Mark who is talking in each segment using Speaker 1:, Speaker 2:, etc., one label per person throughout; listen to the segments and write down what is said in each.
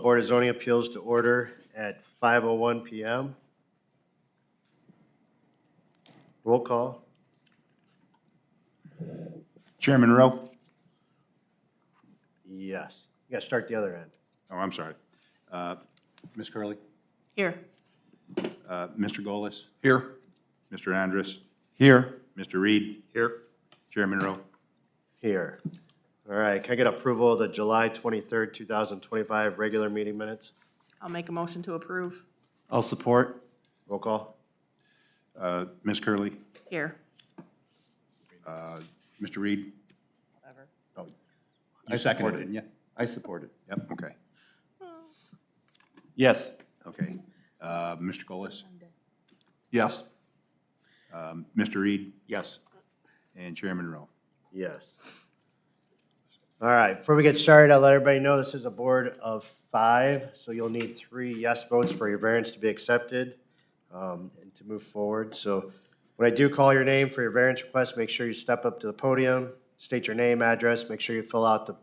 Speaker 1: Board of Zoning Appeals to order at 5:01 PM. Roll call.
Speaker 2: Chairman Rowe?
Speaker 1: Yes. You got to start the other end.
Speaker 2: Oh, I'm sorry. Ms. Curley?
Speaker 3: Here.
Speaker 2: Mr. Golis?
Speaker 4: Here.
Speaker 2: Mr. Andrus?
Speaker 4: Here.
Speaker 2: Mr. Reed?
Speaker 4: Here.
Speaker 2: Chairman Rowe?
Speaker 1: Here. All right, can I get approval of the July 23rd, 2025 regular meeting minutes?
Speaker 3: I'll make a motion to approve.
Speaker 4: I'll support.
Speaker 1: Roll call.
Speaker 2: Ms. Curley?
Speaker 3: Here.
Speaker 2: Mr. Reed?
Speaker 3: Whatever.
Speaker 2: Oh,
Speaker 4: I
Speaker 2: you seconded
Speaker 4: support
Speaker 2: it,
Speaker 4: it.
Speaker 2: didn't you?
Speaker 4: I support it.
Speaker 2: Yep, okay.
Speaker 4: Yes.
Speaker 2: Okay. Mr. Golis?
Speaker 4: Yes.
Speaker 2: Mr. Reed?
Speaker 4: Yes.
Speaker 2: And Chairman Rowe?
Speaker 1: Yes. All right, before we get started, I'll let everybody know this is a board of 5, so you'll need 3 yes votes for your variance to be accepted and to move forward. So when I do call your name for your variance request, make sure you step up to the podium, state your name, address, make sure you fill out the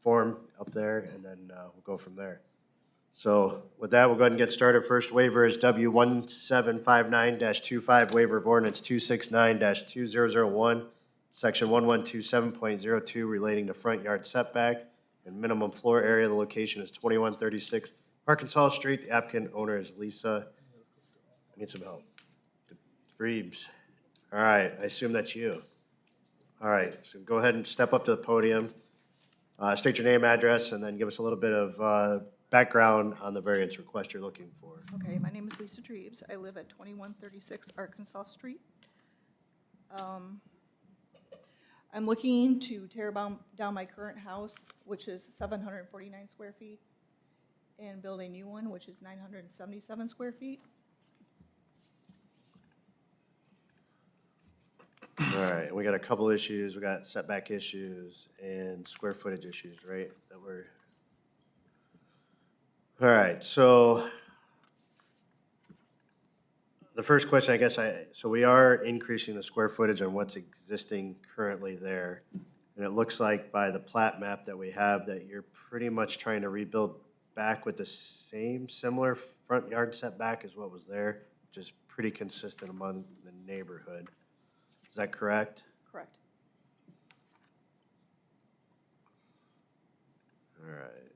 Speaker 1: form up there, and then we'll go from there. So with that, we'll go ahead and get started. First waiver is W1759-25, waiver of ordinance 269-2001, section 1127.02 relating to front yard setback and minimum floor area. The location is 2136 Arkansas Street. The applicant owner is Lisa. I need some help. Reeves. All right, I assume that's you. All right, so go ahead and step up to the podium. State your name, address, and then give us a little bit of background on the variance request you're looking for.
Speaker 5: Okay, my name is Lisa Dreves. I live at 2136 Arkansas Street. I'm looking to tear down my current house, which is 749 square feet, and build a new one, which is 977 square feet.
Speaker 1: All right, we got a couple issues. We got setback issues and square footage issues, right? That we're. All right, so the first question, I guess so we are increasing the square footage on what's existing currently there. And it looks like by the plat map that we have that you're pretty much trying to rebuild back with the same similar front yard setback as what was there, which is pretty consistent among the neighborhood. Is that correct?
Speaker 5: Correct.
Speaker 1: All right.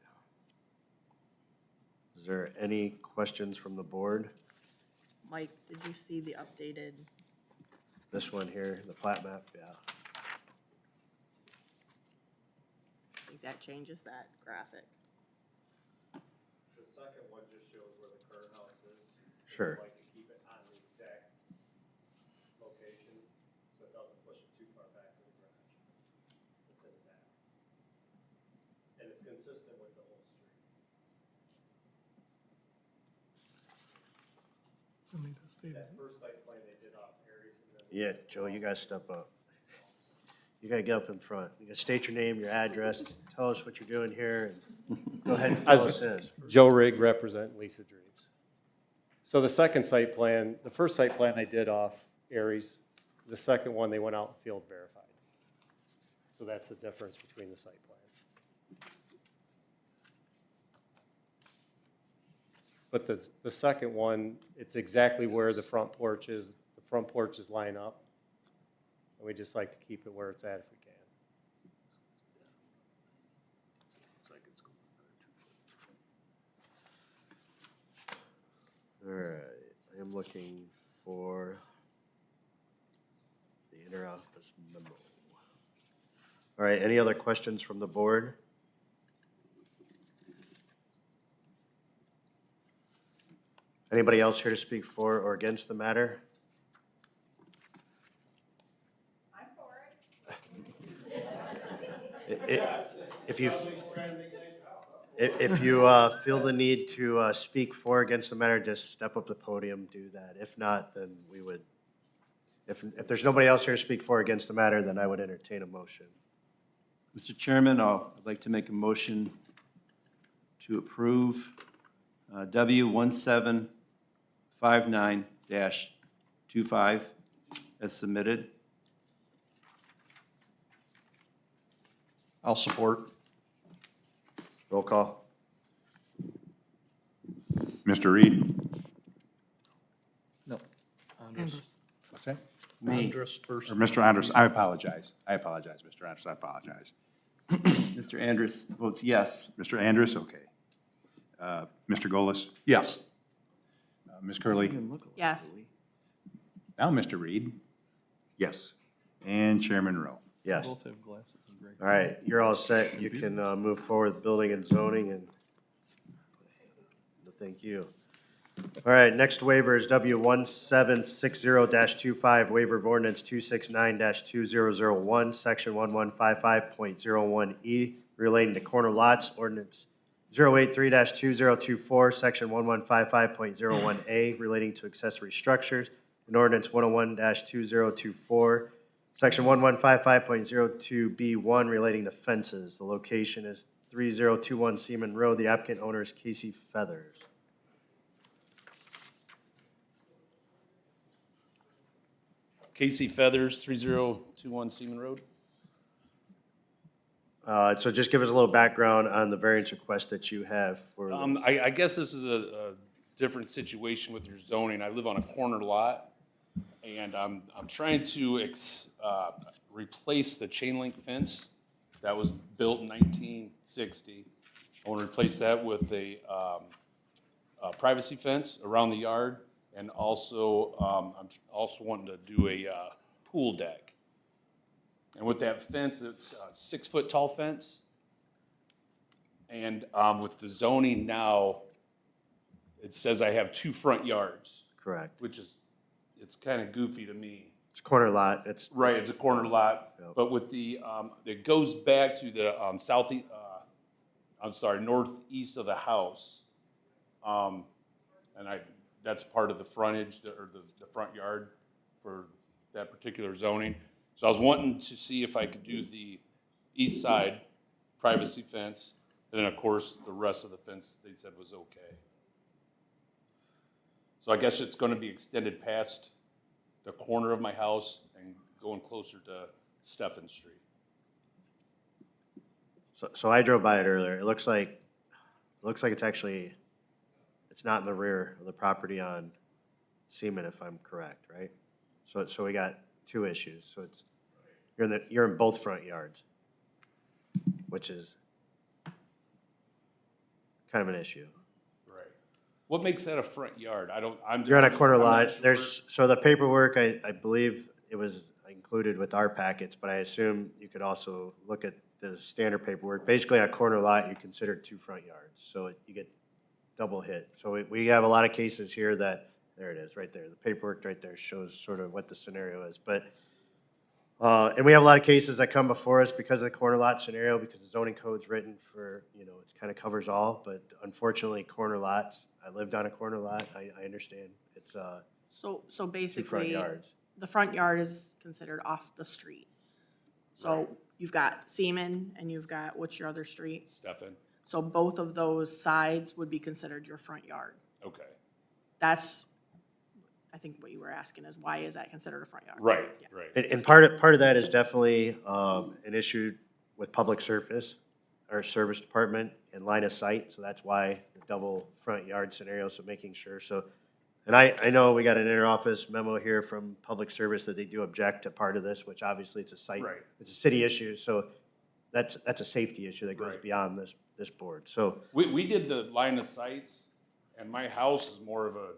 Speaker 1: Is there any questions from the board?
Speaker 3: Mike, did you see the updated?
Speaker 1: This one here, the plat map, yeah.
Speaker 3: I think that changes that graphic.
Speaker 6: The second one just shows where the current house is.
Speaker 1: Sure.
Speaker 6: I'd like to keep it on the exact location, so it doesn't push it too far back to the garage. It's in the back. And it's consistent with the whole street. That first site plan they did off Aries and then.
Speaker 1: Yeah, Joe, you gotta step up. You gotta get up in front. You gotta state your name, your address, tell us what you're doing here, and go ahead and fill us in.
Speaker 6: Joe Rigg, representing Lisa Dreves. So the second site plan, the first site plan they did off Aries, the second one they went out and field verified. So that's the difference between the site plans. But the second one, it's exactly where the front porch is. The front porches line up. And we just like to keep it where it's at if we can.
Speaker 1: All right, I am looking for the inter-office memo. All right, any other questions from the board? Anybody else here to speak for or against the matter? I'm for it. If you feel the need to speak for or against the matter, just step up to the podium, do that. If not, then we would, if there's nobody else here to speak for or against the matter, then I would entertain a motion.
Speaker 4: Mr. Chairman, I'd like to make a motion to approve W1759-25 as submitted.
Speaker 1: I'll support. Roll call.
Speaker 2: Mr. Reed?
Speaker 7: No. Andres.
Speaker 2: What's that?
Speaker 4: Me.
Speaker 7: Andres first.
Speaker 2: Or Mr. Andres, I apologize. I apologize, Mr. Andres, I apologize.
Speaker 4: Mr. Andrus votes yes.
Speaker 2: Mr. Andres, okay. Mr. Golis?
Speaker 7: Yes.
Speaker 2: Ms. Curley?
Speaker 3: Yes.
Speaker 2: Now Mr. Reed?
Speaker 7: Yes.
Speaker 2: And Chairman Rowe?
Speaker 1: Yes.
Speaker 7: Both have glasses and gray.
Speaker 1: All right, you're all set. You can move forward with building and zoning, and thank you. All right, next waiver is W1760-25, waiver of ordinance 269-2001, section 1155.01E, relating to corner lots, ordinance 083-2024, section 1155.01A, relating to accessory structures, and ordinance 101-2024, section 1155.02B1, relating to fences. The location is 3021 Seaman Road. The applicant owner is Casey Feathers.
Speaker 8: Casey Feathers, 3021 Seaman Road.
Speaker 1: So just give us a little background on the variance request that you have for,
Speaker 8: I guess this is a different situation with your zoning. I live on a corner lot, and I'm trying to replace the chain link fence that was built in 1960. I want to replace that with a privacy fence around the yard, and also, I'm also wanting to do a pool deck. And with that fence, it's a 6-foot tall fence. And with the zoning now, it says I have 2 front yards,
Speaker 1: correct.
Speaker 8: which is, it's kind of goofy to me.
Speaker 1: It's a corner lot. It's,
Speaker 8: Right, it's a corner lot,
Speaker 1: Yep.
Speaker 8: but with the, it goes back to the northeast of the house. And that's part of the frontage, or the front yard for that particular zoning. So I was wanting to see if I could do the east side privacy fence, and then of course, the rest of the fence they said was okay. So I guess it's gonna be extended past the corner of my house and going closer to Stephen Street.
Speaker 1: so I drove by it earlier. It looks like it's actually, it's not in the rear of the property on Seaman, if I'm correct, right? So we got 2 issues. So it's, you're in both front yards, which is kind of an issue.
Speaker 8: Right. What makes that a front yard?
Speaker 1: You're on a corner
Speaker 8: I'm not
Speaker 1: lot.
Speaker 8: sure.
Speaker 1: There's, so the paperwork, I believe it was included with our packets, but I assume you could also look at the standard paperwork. Basically, a corner lot, you consider 2 front yards, so you get double hit. So we have a lot of cases here that, there it is, right there. The paperwork right there shows sort of what the scenario is. But, and we have a lot of cases that come before us because of the corner lot scenario, because the zoning code's written for, it kind of covers all. But unfortunately, corner lots, I lived on a corner lot. I understand. It's
Speaker 3: So
Speaker 1: 2 front
Speaker 3: basically,
Speaker 1: yards.
Speaker 3: the front yard is considered off the street. So you've got Seaman and you've got, what's your other street?
Speaker 8: Stephen,
Speaker 3: So both of those sides would be considered your front yard.
Speaker 8: okay.
Speaker 3: That's, I think what you were asking is why is that considered a front yard?
Speaker 8: Right,
Speaker 3: Yeah.
Speaker 8: right.
Speaker 1: And part of that is definitely an issue with public service, or service department and line of sight. So that's why the double front yard scenario, so making sure. So, and I know we got an interoffice memo here from public service that they do object to part of this, which obviously it's a site,
Speaker 8: Right.
Speaker 1: it's a city issue. So that's a safety issue that goes
Speaker 8: Right.
Speaker 1: beyond this board. So,
Speaker 8: We did the line of sights, and my house is more of a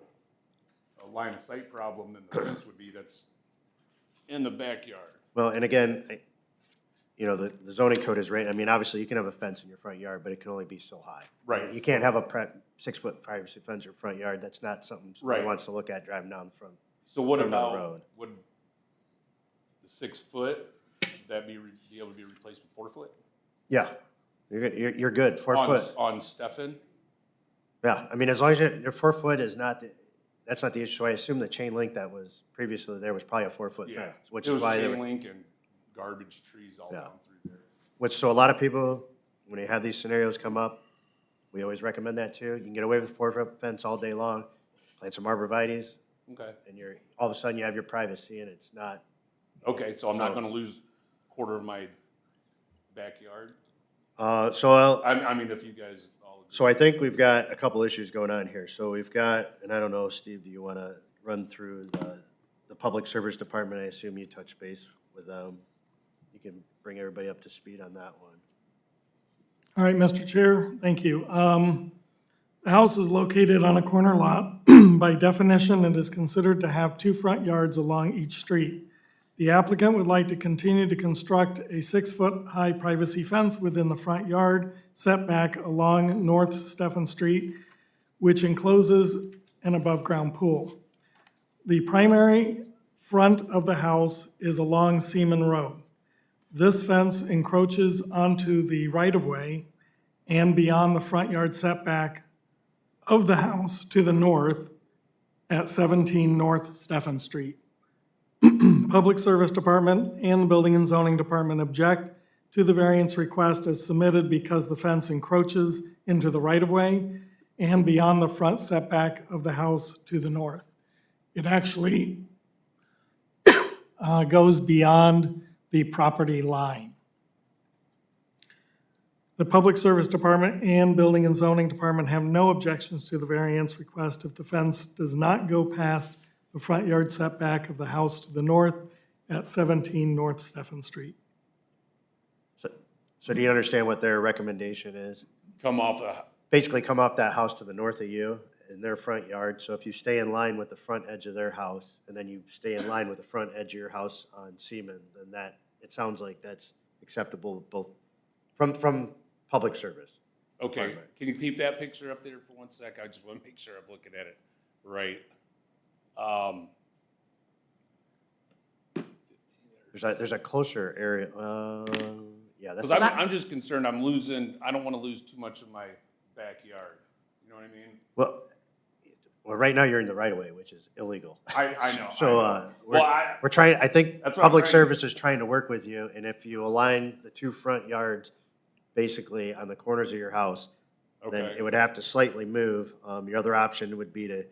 Speaker 8: line of sight problem than the fence would be that's in the backyard.
Speaker 1: well, and again, the zoning code is right. I mean, obviously you can have a fence in your front yard, but it can only be so high.
Speaker 8: Right.
Speaker 1: You can't have a 6-foot privacy fence in your front yard. That's not something somebody
Speaker 8: Right.
Speaker 1: wants to look at driving down from.
Speaker 8: So what
Speaker 1: From the
Speaker 8: about,
Speaker 1: road.
Speaker 8: would the 6 foot, that be able to be replaced with 4 foot?
Speaker 1: Yeah, you're good, 4 foot.
Speaker 8: On Stephen?
Speaker 1: Yeah, I mean, as long as your 4 foot is not, that's not the issue. So I assume the chain link that was previously there was probably a 4-foot
Speaker 8: Yeah.
Speaker 1: fence, which
Speaker 8: It
Speaker 1: is
Speaker 8: was
Speaker 1: why they
Speaker 8: chain
Speaker 1: were,
Speaker 8: link and garbage trees all
Speaker 1: Yeah.
Speaker 8: down through there.
Speaker 1: so a lot of people, when they have these scenarios come up, we always recommend that too. You can get away with a 4-foot fence all day long, plant some arborvitae's,
Speaker 8: Okay,
Speaker 1: and all of a sudden you have your privacy and it's not.
Speaker 8: okay, so I'm not
Speaker 1: So-
Speaker 8: gonna lose quarter of my backyard?
Speaker 1: So
Speaker 8: I mean, if you guys all agree.
Speaker 1: So I think we've got a couple issues going on here. So we've got, and I don't know, Steve, do you want to run through the Public Service Department? I assume you touch base with them. You can bring everybody up to speed on that one.
Speaker 9: All right, Mr. Chair, thank you. The house is located on a corner lot. By definition, it is considered to have 2 front yards along each street. The applicant would like to continue to construct a 6-foot-high privacy fence within the front yard setback along North Stephen Street, which encloses an above-ground pool. The primary front of the house is along Seaman Road. This fence encroaches onto the right-of-way and beyond the front yard setback of the house to the north at 17 North Stephen Street. Public Service Department and the Building and Zoning Department object to the variance request as submitted because the fence encroaches into the right-of-way and beyond the front setback of the house to the north. It actually goes beyond the property line. The Public Service Department and Building and Zoning Department have no objections to the variance request if the fence does not go past the front yard setback of the house to the north at 17 North Stephen Street.
Speaker 1: So do you understand what their recommendation is?
Speaker 8: Come off the,
Speaker 1: Basically come off that house to the north of you in their front yard. So if you stay in line with the front edge of their house and then you stay in line with the front edge of your house on Seaman, then that, it sounds like that's acceptable both from Public Service.
Speaker 8: okay, can you keep that picture up there for 1 sec? I just want to make sure I'm looking at it right.
Speaker 1: There's a closer area, yeah,
Speaker 8: Because
Speaker 1: that's,
Speaker 8: I'm just concerned, I don't want to lose too much of my backyard. You know what I mean?
Speaker 1: well, right now you're in the right of way, which is illegal.
Speaker 8: I know.
Speaker 1: So,
Speaker 8: I know. Well,
Speaker 1: we're trying, I think
Speaker 8: That's what I'm
Speaker 1: Public
Speaker 8: trying to-
Speaker 1: Service is trying to work with you, and if you align the 2 front yards basically on the corners of your house, then
Speaker 8: Okay.
Speaker 1: it would have to slightly move. Your other option would be to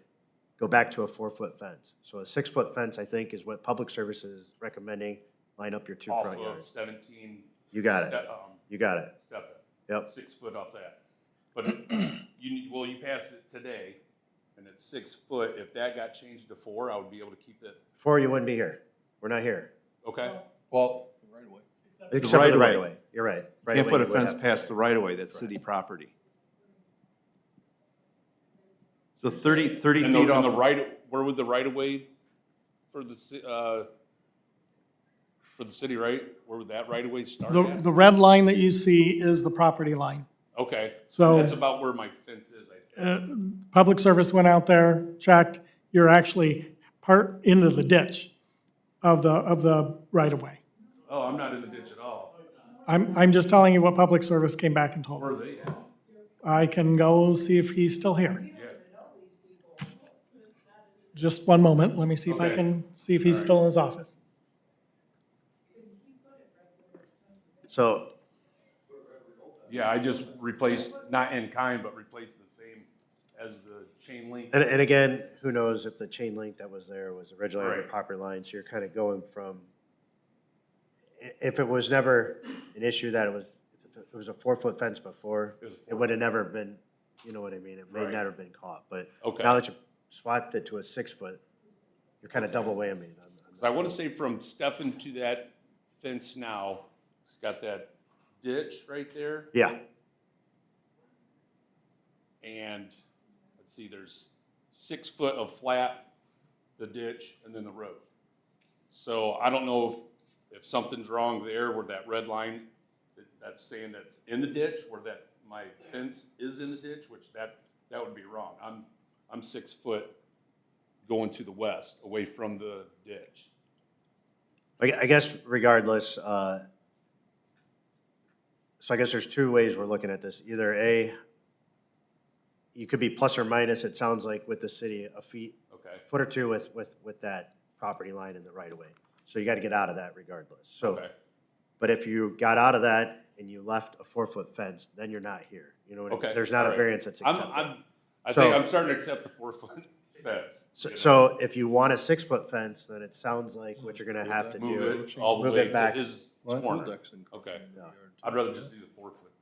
Speaker 1: go back to a 4-foot fence. So a 6-foot fence, I think, is what Public Service is recommending, line up your 2
Speaker 8: off
Speaker 1: front
Speaker 8: of
Speaker 1: yards.
Speaker 8: 17.
Speaker 1: You got it, you got it.
Speaker 8: Step
Speaker 1: Yep.
Speaker 8: 6 foot off that. But you passed it today, and it's 6 foot. If that got changed to 4, I would be able to keep it.
Speaker 1: 4, you wouldn't be here. We're not here.
Speaker 8: Okay.
Speaker 7: Well, right away.
Speaker 1: Except for the
Speaker 4: right-of-way.
Speaker 1: right of way. You're right. Right
Speaker 4: Can't
Speaker 1: of
Speaker 4: put
Speaker 1: way
Speaker 4: a
Speaker 1: you would
Speaker 4: fence
Speaker 1: have to-
Speaker 4: past the right-of-way, that's city property. So 30
Speaker 8: And
Speaker 4: feet
Speaker 8: the
Speaker 4: off,
Speaker 8: right, where would the right of way for the city, right? Where would that right of way start at?
Speaker 9: The red line that you see is the property line.
Speaker 8: Okay.
Speaker 9: So-
Speaker 8: That's about where my fence is, I think.
Speaker 9: Public Service went out there, checked, you're actually part into the ditch of the right-of-way.
Speaker 8: Oh, I'm not in the ditch at all.
Speaker 9: I'm just telling you what Public Service came back and told
Speaker 8: Where are
Speaker 9: us.
Speaker 8: they at?
Speaker 9: I can go see if he's still here.
Speaker 8: Yeah.
Speaker 9: Just one moment, let me see if I
Speaker 8: Okay.
Speaker 9: can, see if he's still in his office.
Speaker 1: So,
Speaker 8: Yeah, I just replaced, not in kind, but replaced the same as the chain link.
Speaker 1: and again, who knows if the chain link that was there was originally on the
Speaker 8: Right.
Speaker 1: property line, so you're kind of going from, if it was never an issue that it was a 4-foot fence before,
Speaker 8: It was
Speaker 1: it would have never been, you know what I mean, it may
Speaker 8: Right.
Speaker 1: never been caught, but
Speaker 8: Okay.
Speaker 1: now that you swapped it to a 6-foot, you're kind of double whammy on
Speaker 8: So I want to say from Stephen to that fence now, it's got that ditch right there.
Speaker 1: Yeah,
Speaker 8: And let's see, there's 6 foot of flat, the ditch, and then the road. So I don't know if something's wrong there where that red line, that's saying that's in the ditch, where that my fence is in the ditch, which that would be wrong. I'm 6 foot going to the west, away from the ditch.
Speaker 1: I guess regardless, so I guess there's 2 ways we're looking at this. Either A, you could be plus or minus, it sounds like, with the city, a
Speaker 8: Okay,
Speaker 1: foot or 2 with that property line in the right of way. So you got to get out of that regardless. So,
Speaker 8: okay,
Speaker 1: but if you got out of that and you left a 4-foot fence, then you're not here. You know what I mean?
Speaker 8: okay.
Speaker 1: There's not a
Speaker 8: all right.
Speaker 1: variance that's acceptable.
Speaker 8: I think
Speaker 1: So-
Speaker 8: I'm starting to accept the 4 foot fence.
Speaker 1: So,
Speaker 8: you know.
Speaker 1: so if you want a 6-foot fence, then it sounds like what you're gonna have to
Speaker 8: Move
Speaker 1: do.
Speaker 8: it all the
Speaker 1: Move
Speaker 8: way
Speaker 1: it back.
Speaker 8: to his
Speaker 7: What?
Speaker 8: corner.
Speaker 7: Decks and-
Speaker 8: Okay,
Speaker 1: Yeah.
Speaker 8: I'd rather just do the 4 foot.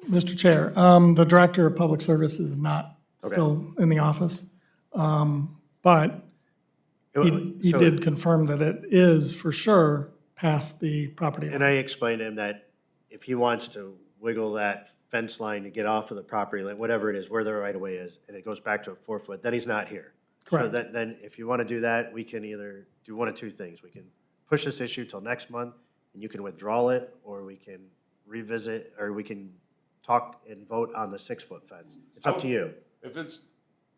Speaker 9: Mr. Chair, the Director of Public Service is not still in the office. But he
Speaker 1: So-
Speaker 9: did confirm that it is for sure past the property
Speaker 1: And
Speaker 9: line.
Speaker 1: I explained to him that if he wants to wiggle that fence line to get off of the property line, whatever it is, where the right of way is, and it goes back to a 4 foot, then he's not here. So
Speaker 9: Correct.
Speaker 1: then if you want to do that, we can either do one of two things. We can push this issue till next month, and you can withdraw it, or we can revisit, or we can talk and vote on the 6 foot fence. It's up to you.
Speaker 8: If it's,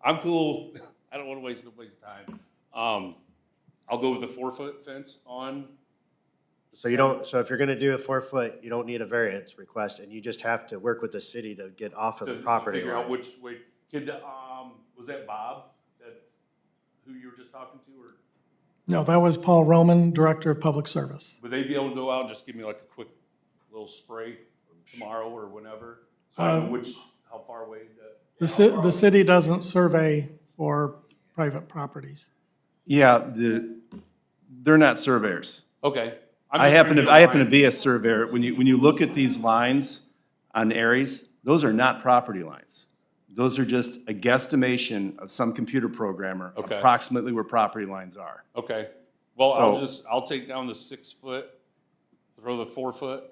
Speaker 8: I'm cool, I don't wanna waste nobody's time. I'll go with the 4 foot fence on.
Speaker 1: So you don't, so if you're gonna do a 4 foot, you don't need a variance request, and you just have to work with the city to get off of the
Speaker 8: To
Speaker 1: property
Speaker 8: figure out
Speaker 1: line.
Speaker 8: which way, was that Bob? That's who you were just talking to, or
Speaker 9: No, that was Paul Roman, Director of Public Service.
Speaker 8: would they be able to go out and just give me like a quick little spray tomorrow or whenever? So I know how far away that.
Speaker 9: The city doesn't survey for private properties.
Speaker 4: Yeah, they're not surveyors.
Speaker 8: Okay. I'm
Speaker 4: I
Speaker 8: just
Speaker 4: happen
Speaker 8: trying
Speaker 4: to, I happen to
Speaker 8: find-
Speaker 4: be a surveyor. When you look at these lines on Aries, those are not property lines. Those are just a guesstimation of some computer programmer,
Speaker 8: Okay.
Speaker 4: approximately where property lines are.
Speaker 8: Okay, well,
Speaker 4: So-
Speaker 8: I'll take down the 6 foot, throw the 4 foot.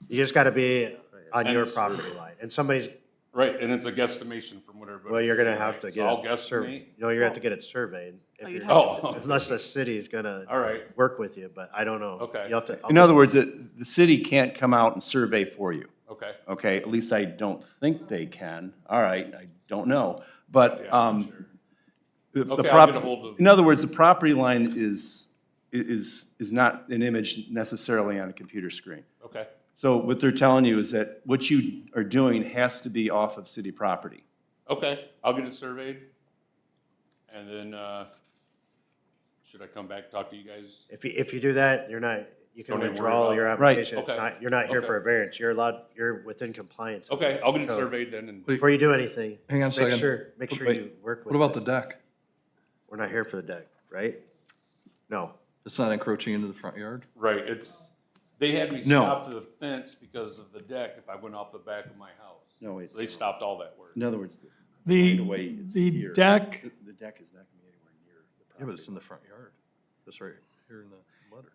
Speaker 1: You just gotta be on your
Speaker 8: And-
Speaker 1: property line, and somebody's,
Speaker 8: Right, and it's a guesstimation from what everybody.
Speaker 1: well, you're gonna have to
Speaker 8: So
Speaker 1: get
Speaker 8: I'll
Speaker 1: it surveyed.
Speaker 8: guesstimate.
Speaker 1: You know, you're gonna have to get it surveyed. if
Speaker 3: Oh, you'd
Speaker 1: you're-
Speaker 3: have
Speaker 8: Oh,
Speaker 1: Unless the city's gonna
Speaker 8: all right,
Speaker 1: work with you, but I don't know.
Speaker 8: Okay.
Speaker 1: You have to.
Speaker 4: In other words, the city can't come out and survey for you.
Speaker 8: okay.
Speaker 4: Okay, at least I don't think they can. All right, I don't know. But,
Speaker 8: Yeah, I'm sure.
Speaker 4: the
Speaker 8: Okay, I'll
Speaker 4: prop-
Speaker 8: get a hold of-
Speaker 4: in other words, the property line is not an image necessarily on a computer screen.
Speaker 8: Okay,
Speaker 4: So what they're telling you is that what you are doing has to be off of city property.
Speaker 8: okay, I'll get it surveyed. And then, should I come back, talk to you guys?
Speaker 1: If you do that, you're not, you can
Speaker 8: Don't even worry
Speaker 1: withdraw
Speaker 8: about
Speaker 1: your
Speaker 8: it.
Speaker 1: application. It's
Speaker 8: Okay.
Speaker 1: not, you're not here
Speaker 8: Okay.
Speaker 1: for a variance. You're allowed, you're within compliance.
Speaker 8: Okay, I'll get it
Speaker 1: So-
Speaker 8: surveyed then and,
Speaker 1: Before you do anything.
Speaker 7: Hang on a second.
Speaker 1: Make sure
Speaker 7: Wait,
Speaker 1: you work with
Speaker 7: What about the
Speaker 1: this.
Speaker 7: deck?
Speaker 1: We're not here for the deck, right? No.
Speaker 7: It's not encroaching into the front yard?
Speaker 8: right, they had me
Speaker 4: No.
Speaker 8: stop the fence because of the deck if I went off the back of my house.
Speaker 4: No, it's,
Speaker 8: So they stopped all that work.
Speaker 4: in other words,
Speaker 9: The,
Speaker 4: right-of-way is
Speaker 9: the
Speaker 4: here.
Speaker 9: deck,
Speaker 4: The deck is not gonna be anywhere near the property.
Speaker 7: Yeah, but it's in the front yard. That's right here in the letter.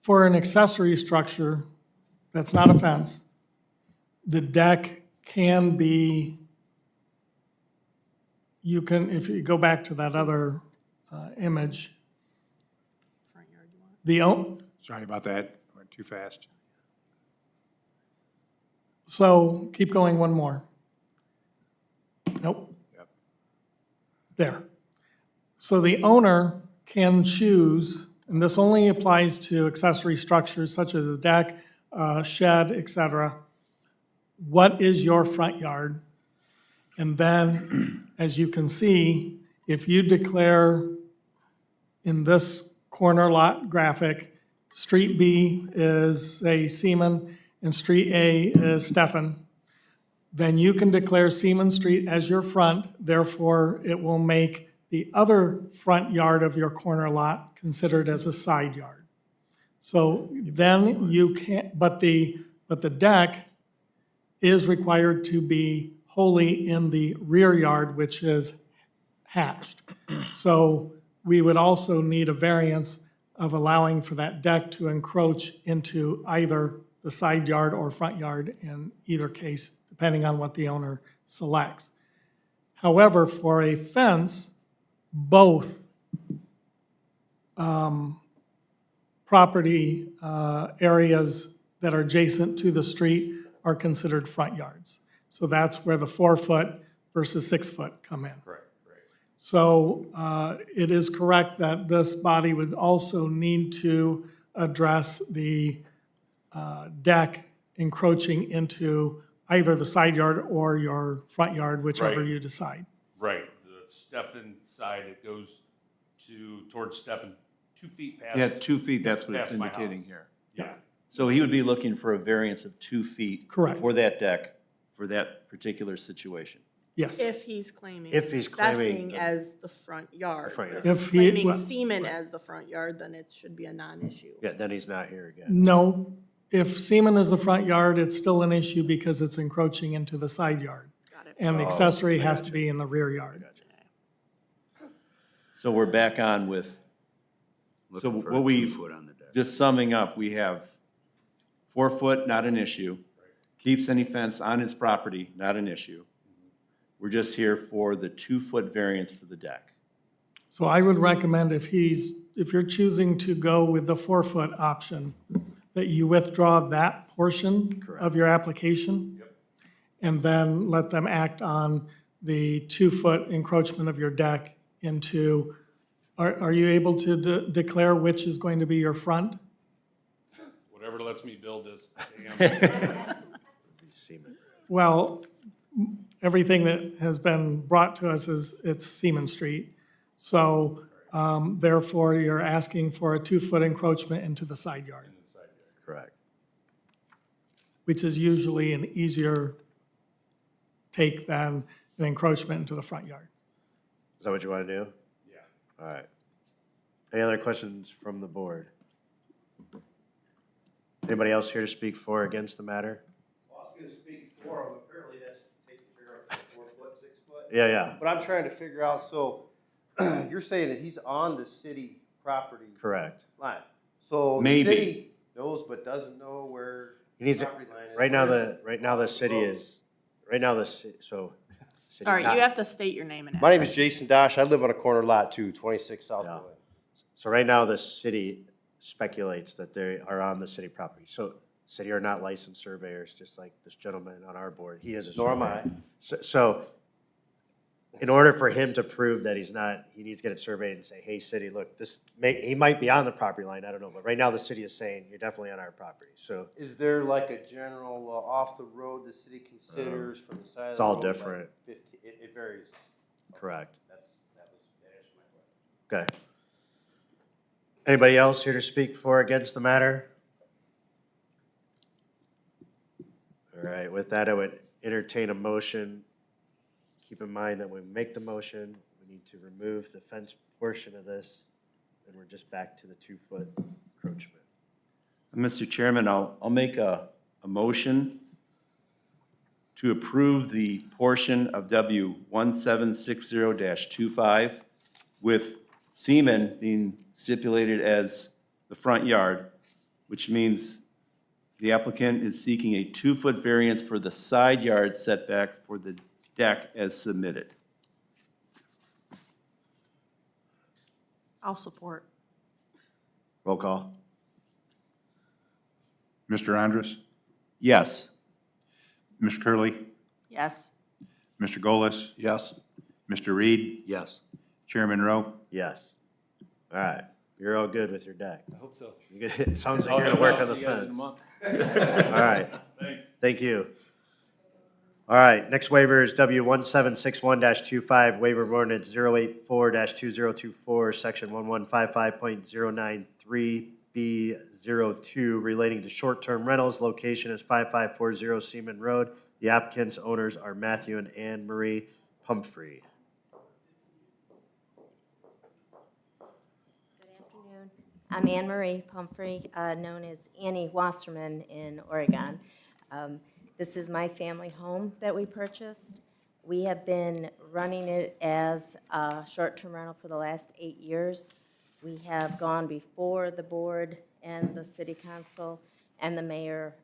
Speaker 9: for an accessory structure, that's not a fence, the deck can be, you can, if you go back to that other image,
Speaker 3: Front yard you want?
Speaker 2: Sorry about that, went too fast.
Speaker 9: So keep going one more. Nope.
Speaker 2: Yep.
Speaker 9: There. So the owner can choose, and this only applies to accessory structures such as a deck, shed, et cetera. What is your front yard? And then, as you can see, if you declare in this corner lot graphic, Street B is, say, Seaman, and Street A is Stefan, then you can declare Seaman Street as your front, therefore it will make the other front yard of your corner lot considered as a side yard. So then you can't, but the deck is required to be wholly in the rear yard, which is hatched. So we would also need a variance of allowing for that deck to encroach into either the side yard or front yard in either case, depending on what the owner selects. However, for a fence, both property areas that are adjacent to the street are considered front yards. So that's where the 4 foot versus 6 foot come in.
Speaker 8: Right, right.
Speaker 9: So it is correct that this body would also need to address the deck encroaching into either the side yard or your front yard, whichever
Speaker 8: Right.
Speaker 9: you decide.
Speaker 8: Right, the Stefan side, it goes towards Stefan, 2 feet past.
Speaker 4: Yeah, 2 feet, that's what it's
Speaker 8: Past my
Speaker 4: indicating
Speaker 8: house.
Speaker 4: here.
Speaker 8: Yeah,
Speaker 4: So he would be looking for a variance of 2 feet.
Speaker 9: Correct.
Speaker 4: For that deck, for that particular situation.
Speaker 9: Yes.
Speaker 3: If he's claiming.
Speaker 1: If he's claiming
Speaker 3: Steffing
Speaker 1: the-
Speaker 3: as the front yard.
Speaker 1: front yard.
Speaker 9: If
Speaker 3: he's
Speaker 9: he-
Speaker 3: claiming
Speaker 9: well-
Speaker 3: Seaman as the front yard, then it should be a non-issue.
Speaker 1: Yeah, then he's not here again.
Speaker 9: No, if Seaman is the front yard, it's still an issue because it's encroaching into the side yard.
Speaker 3: Got it.
Speaker 9: And the accessory has to be in the rear yard.
Speaker 4: So we're back on with, so
Speaker 2: Looking for
Speaker 4: what
Speaker 2: a
Speaker 4: we,
Speaker 2: 2 foot on the deck.
Speaker 4: just summing up, we have 4 foot, not an issue. Keeps any fence on his property, not an issue. We're just here for the 2 foot variance for the deck.
Speaker 9: So I would recommend if you're choosing to go with the 4 foot option, that you withdraw that portion of your application. And then let them act on the 2 foot encroachment of your deck into, are you able to declare which is going to be your front?
Speaker 8: Whatever lets me build this
Speaker 1: Seaman.
Speaker 9: Well, everything that has been brought to us is, it's Seaman Street. So, therefore, you're asking for a 2 foot encroachment into the side yard,
Speaker 1: Correct.
Speaker 9: which is usually an easier take than an encroachment into the front yard.
Speaker 1: Is that what you want to do?
Speaker 8: Yeah.
Speaker 1: All right. Any other questions from the board? Anybody else here to speak for or against the matter?
Speaker 10: Well, I was gonna speak for him, apparently that's taken care of for 4 foot, 6 foot.
Speaker 1: Yeah, yeah,
Speaker 10: But I'm trying to figure out, so, you're saying that he's on the city property
Speaker 1: correct.
Speaker 10: line. So the
Speaker 4: Maybe.
Speaker 10: city knows but doesn't know where
Speaker 1: He needs
Speaker 10: the
Speaker 1: to,
Speaker 10: property line is.
Speaker 1: right now,
Speaker 10: Where's-
Speaker 1: right now the city is, right now the, so. city
Speaker 3: Sorry,
Speaker 1: not-
Speaker 3: you have to state your name and
Speaker 10: My name
Speaker 3: address.
Speaker 10: is Jason Dosh, I live on a corner lot too, 26 South
Speaker 1: Yeah.
Speaker 10: Boulevard.
Speaker 1: So right now, the city speculates that they are on the city property. So city are not licensed surveyors, just like this gentleman on our board. He is a
Speaker 10: Nor am
Speaker 1: surveyor.
Speaker 10: I.
Speaker 1: So in order for him to prove that he's not, he needs to get it surveyed and say, hey, city, look, he might be on the property line, I don't know. But right now, the city is saying, you're definitely on our property. So
Speaker 10: Is there like a general, off the road the city considers from the side of the road?
Speaker 1: it's all
Speaker 10: like
Speaker 1: different.
Speaker 10: 50 it varies.
Speaker 1: correct.
Speaker 10: That answers my question.
Speaker 1: Okay. Anybody else here to speak for or against the matter? All right, with that, I would entertain a motion. Keep in mind that when we make the motion, we need to remove the fence portion of this, and we're just back to the 2 foot encroachment.
Speaker 4: Mr. Chairman, I'll make a motion to approve the portion of W 1760-25 with Seaman being stipulated as the front yard, which means the applicant is seeking a 2 foot variance for the side yard setback for the deck as submitted.
Speaker 3: I'll support.
Speaker 1: Roll call.
Speaker 2: Mr. Andrus,
Speaker 4: Yes.
Speaker 2: Mr. Curley,
Speaker 3: Yes.
Speaker 2: Mr. Golis,
Speaker 7: Yes.
Speaker 2: Mr. Reed,
Speaker 7: Yes.
Speaker 2: Chairman Rowe.
Speaker 1: Yes. All right, you're all good with your deck.
Speaker 8: I hope so.
Speaker 1: You good? It sounds like you're gonna work on the fence. All right.
Speaker 8: Thanks.
Speaker 1: Thank you. All right, next waiver is W 1761-25, waiver of ordinance 084-2024, section 1155.093B02, relating to short-term rentals. Location is 5540 Seaman Road. The applicants' owners are Matthew and Anne Marie Pumphrey.
Speaker 11: Good afternoon. I'm Anne Marie Pumphrey, known as Annie Wasserman in Oregon. This is my family home that we purchased. We have been running it as a short-term rental for the last 8 years. We have gone before the board and the city council and the mayor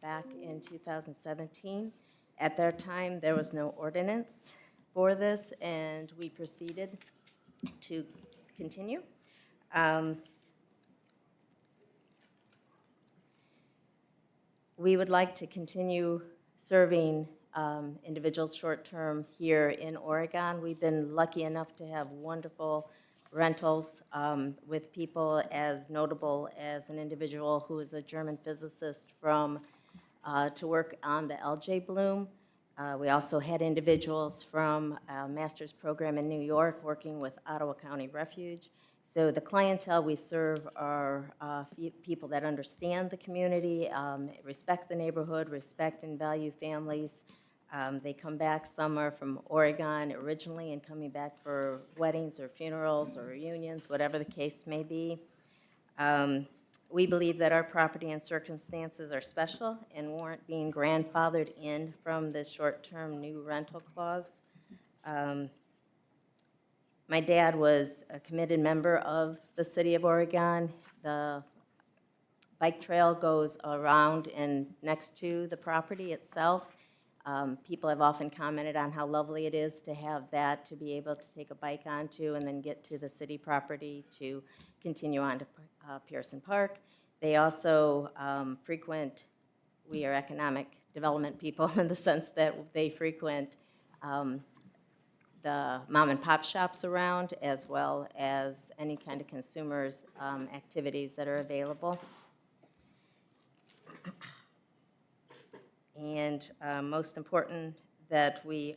Speaker 11: back in 2017. At that time, there was no ordinance for this, and we proceeded to continue. We would like to continue serving individuals short-term here in Oregon. We've been lucky enough to have wonderful rentals with people as notable as an individual who is a German physicist from, to work on the LJ Bloom. We also had individuals from a master's program in New York working with Ottawa County Refuge. So the clientele we serve are people that understand the community, respect the neighborhood, respect and value families. They come back, some are from Oregon originally and coming back for weddings or funerals or reunions, whatever the case may be. We believe that our property and circumstances are special and warrant being grandfathered in from the short-term new rental clause. My dad was a committed member of the City of Oregon. The bike trail goes around and next to the property itself. People have often commented on how lovely it is to have that, to be able to take a bike onto and then get to the city property to continue on to Pearson Park. They also frequent, we are economic development people in the sense that they frequent the mom and pop shops around, as well as any kind of consumers' activities that are available. And most important, that we've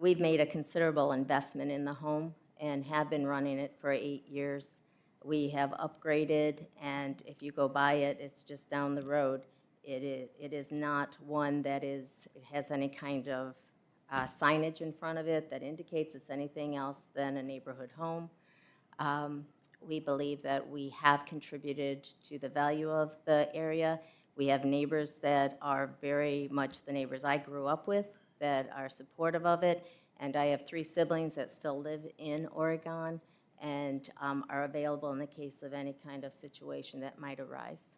Speaker 11: made a considerable investment in the home and have been running it for 8 years. We have upgraded, and if you go by it, it's just down the road. It is not one that has any kind of signage in front of it that indicates it's anything else than a neighborhood home. We believe that we have contributed to the value of the area. We have neighbors that are very much the neighbors I grew up with that are supportive of it. And I have 3 siblings that still live in Oregon and are available in the case of any kind of situation that might arise.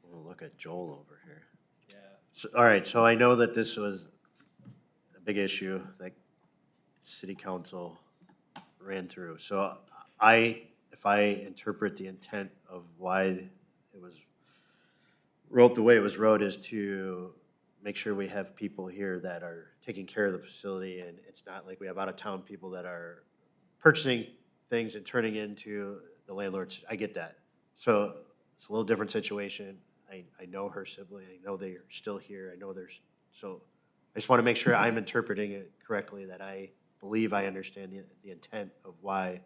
Speaker 1: We'll look at Joel over here. Yeah. So, all right, so I know that this was a big issue that city council ran through. So if I interpret the intent of why it was wrote the way it was wrote, is to make sure we have people here that are taking care of the facility, and it's not like we have out-of-town people that are purchasing things and turning into the landlords. I get that. So it's a little different situation. I know her sibling. I know they're still here. I know there's, so I just want to make sure I'm interpreting it correctly, that I believe I understand the intent of why it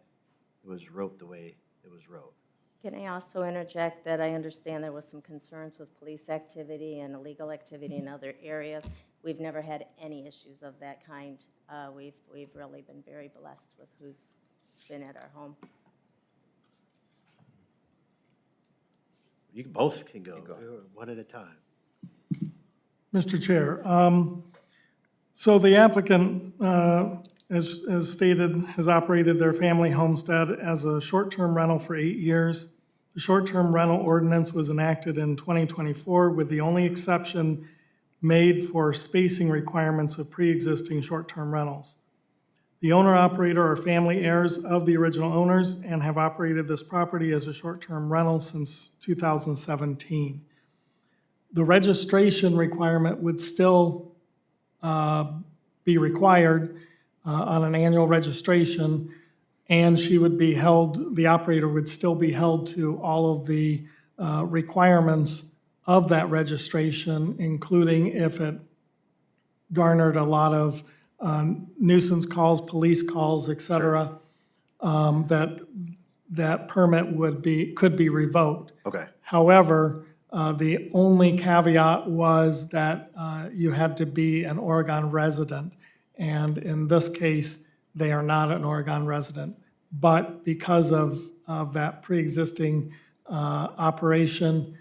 Speaker 1: was wrote the way it was wrote.
Speaker 11: Can I also interject that I understand there was some concerns with police activity and illegal activity in other areas. We've never had any issues of that kind. We've really been very blessed with who's been at our home.
Speaker 1: You both can go, one at a time.
Speaker 9: Mr. Chair, so the applicant, as stated, has operated their family homestead as a short-term rental for 8 years. The short-term rental ordinance was enacted in 2024 with the only exception made for spacing requirements of pre-existing short-term rentals. The owner-operator are family heirs of the original owners and have operated this property as a short-term rental since 2017. The registration requirement would still be required on an annual registration, and she would be held, the operator would still be held to all of the requirements of that registration, including if it garnered a lot of nuisance calls, police calls, et cetera, that permit could be revoked.
Speaker 1: Okay.
Speaker 9: However, the only caveat was that you had to be an Oregon resident. And in this case, they are not an Oregon resident. But because of that pre-existing operation,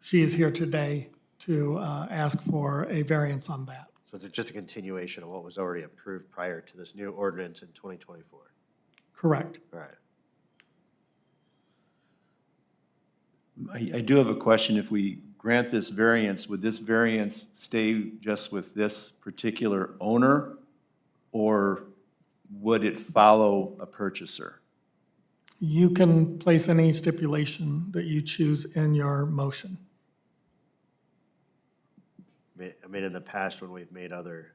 Speaker 9: she is here today to ask for a variance on that.
Speaker 1: So it's just a continuation of what was already approved prior to this new ordinance in 2024.
Speaker 9: Correct.
Speaker 1: All right.
Speaker 4: I do have a question. If we grant this variance, would this variance stay just with this particular owner, or would it follow a purchaser?
Speaker 9: You can place any stipulation that you choose in your motion.
Speaker 1: I mean, in the past, when we've made other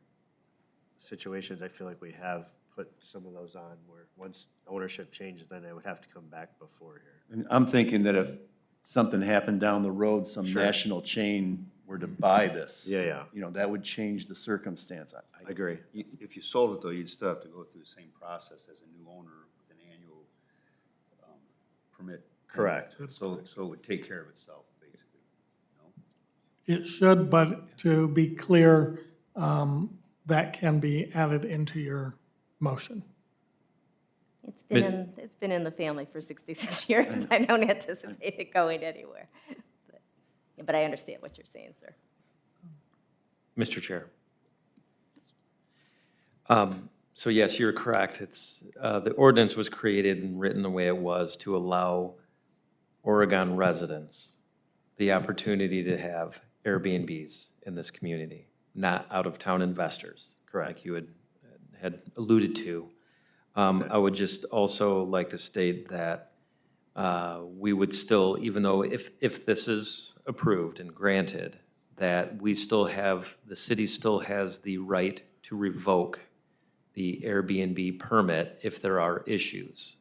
Speaker 1: situations, I feel like we have put some of those on where once ownership changes, then it would have to come back before here.
Speaker 4: And I'm thinking that if something happened down the road, some
Speaker 1: Sure.
Speaker 4: national chain were to buy this.
Speaker 1: Yeah.
Speaker 4: You know, that would change the circumstance.
Speaker 1: I agree.
Speaker 2: If you sold it, though, you'd still have to go through the same process as a new owner with an annual permit.
Speaker 1: Correct.
Speaker 2: So it would take care of itself, basically, no?
Speaker 9: It should, but to be clear, that can be added into your motion.
Speaker 11: It's been in the family for 66 years. I don't anticipate it going anywhere. But I understand what you're saying, sir.
Speaker 12: Mr. Chair. So yes, you're correct. It's, the ordinance was created and written the way it was to allow Oregon residents the opportunity to have Airbnbs in this community, not out-of-town investors.
Speaker 1: Correct.
Speaker 12: Like you had alluded to. I would just also like to state that we would still, even though if this is approved and granted, that we still have, the city still has the right to revoke the Airbnb permit if there are issues.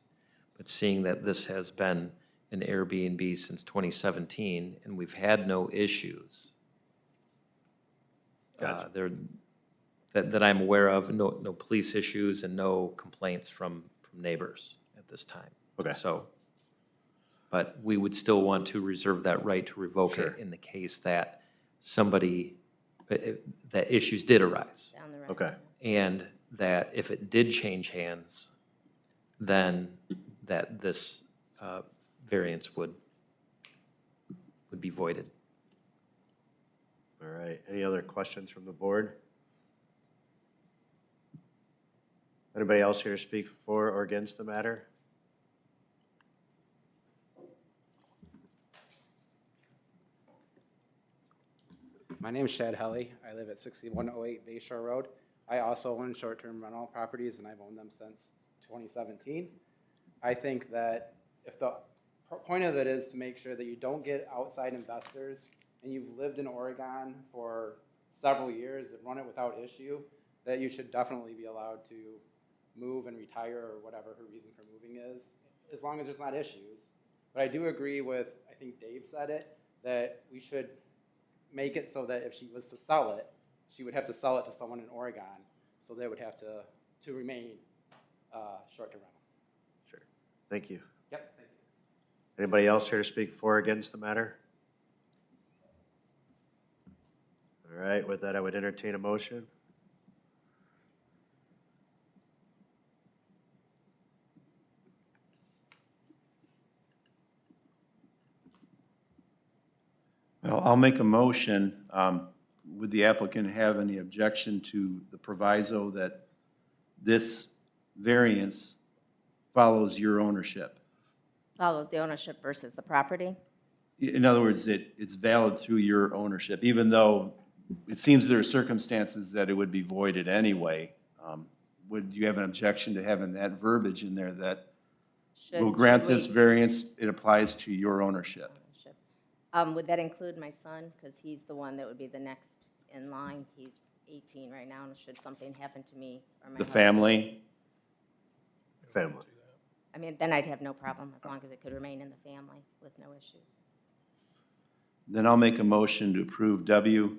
Speaker 12: But seeing that this has been an Airbnb since 2017 and we've had no issues,
Speaker 1: Gotcha.
Speaker 12: that I'm aware of, no police issues and no complaints from neighbors at this time.
Speaker 1: Okay.
Speaker 12: So, but we would still want to reserve that right to revoke
Speaker 1: Sure.
Speaker 12: it in the case that somebody, that issues did arise.
Speaker 11: Down the road.
Speaker 1: Okay.
Speaker 12: And that if it did change hands, then that this variance would be voided.
Speaker 1: All right. Any other questions from the board? Anybody else here to speak for or against the matter?
Speaker 13: My name is Shad Helly. I live at 6108 Bayshore Road. I also own short-term rental properties, and I've owned them since 2017. I think that if the point of it is to make sure that you don't get outside investors, and you've lived in Oregon for several years and run it without issue, that you should definitely be allowed to move and retire or whatever her reason for moving is, as long as there's not issues. But I do agree with, I think Dave said it, that we should make it so that if she was to sell it, she would have to sell it to someone in Oregon, so they would have to remain short-term rental.
Speaker 1: Sure. Thank you.
Speaker 13: Yep, thank you.
Speaker 1: Anybody else here to speak for or against the matter? All right, with that, I would entertain a motion.
Speaker 4: Well, I'll make a motion. Would the applicant have any objection to the proviso that this variance follows your ownership?
Speaker 11: Follows the ownership versus the property.
Speaker 4: In other words, it's valid through your ownership, even though it seems there are circumstances that it would be voided anyway. Would you have an objection to having that verbiage in there that will grant this variance, it applies to your ownership?
Speaker 11: Would that include my son? Because he's the one that would be the next in line. He's 18 right now, and should something happen to me or my
Speaker 4: The
Speaker 11: husband-
Speaker 4: family?
Speaker 1: Family.
Speaker 11: I mean, then I'd have no problem, as long as it could remain in the family with no issues.
Speaker 4: Then I'll make a motion to approve W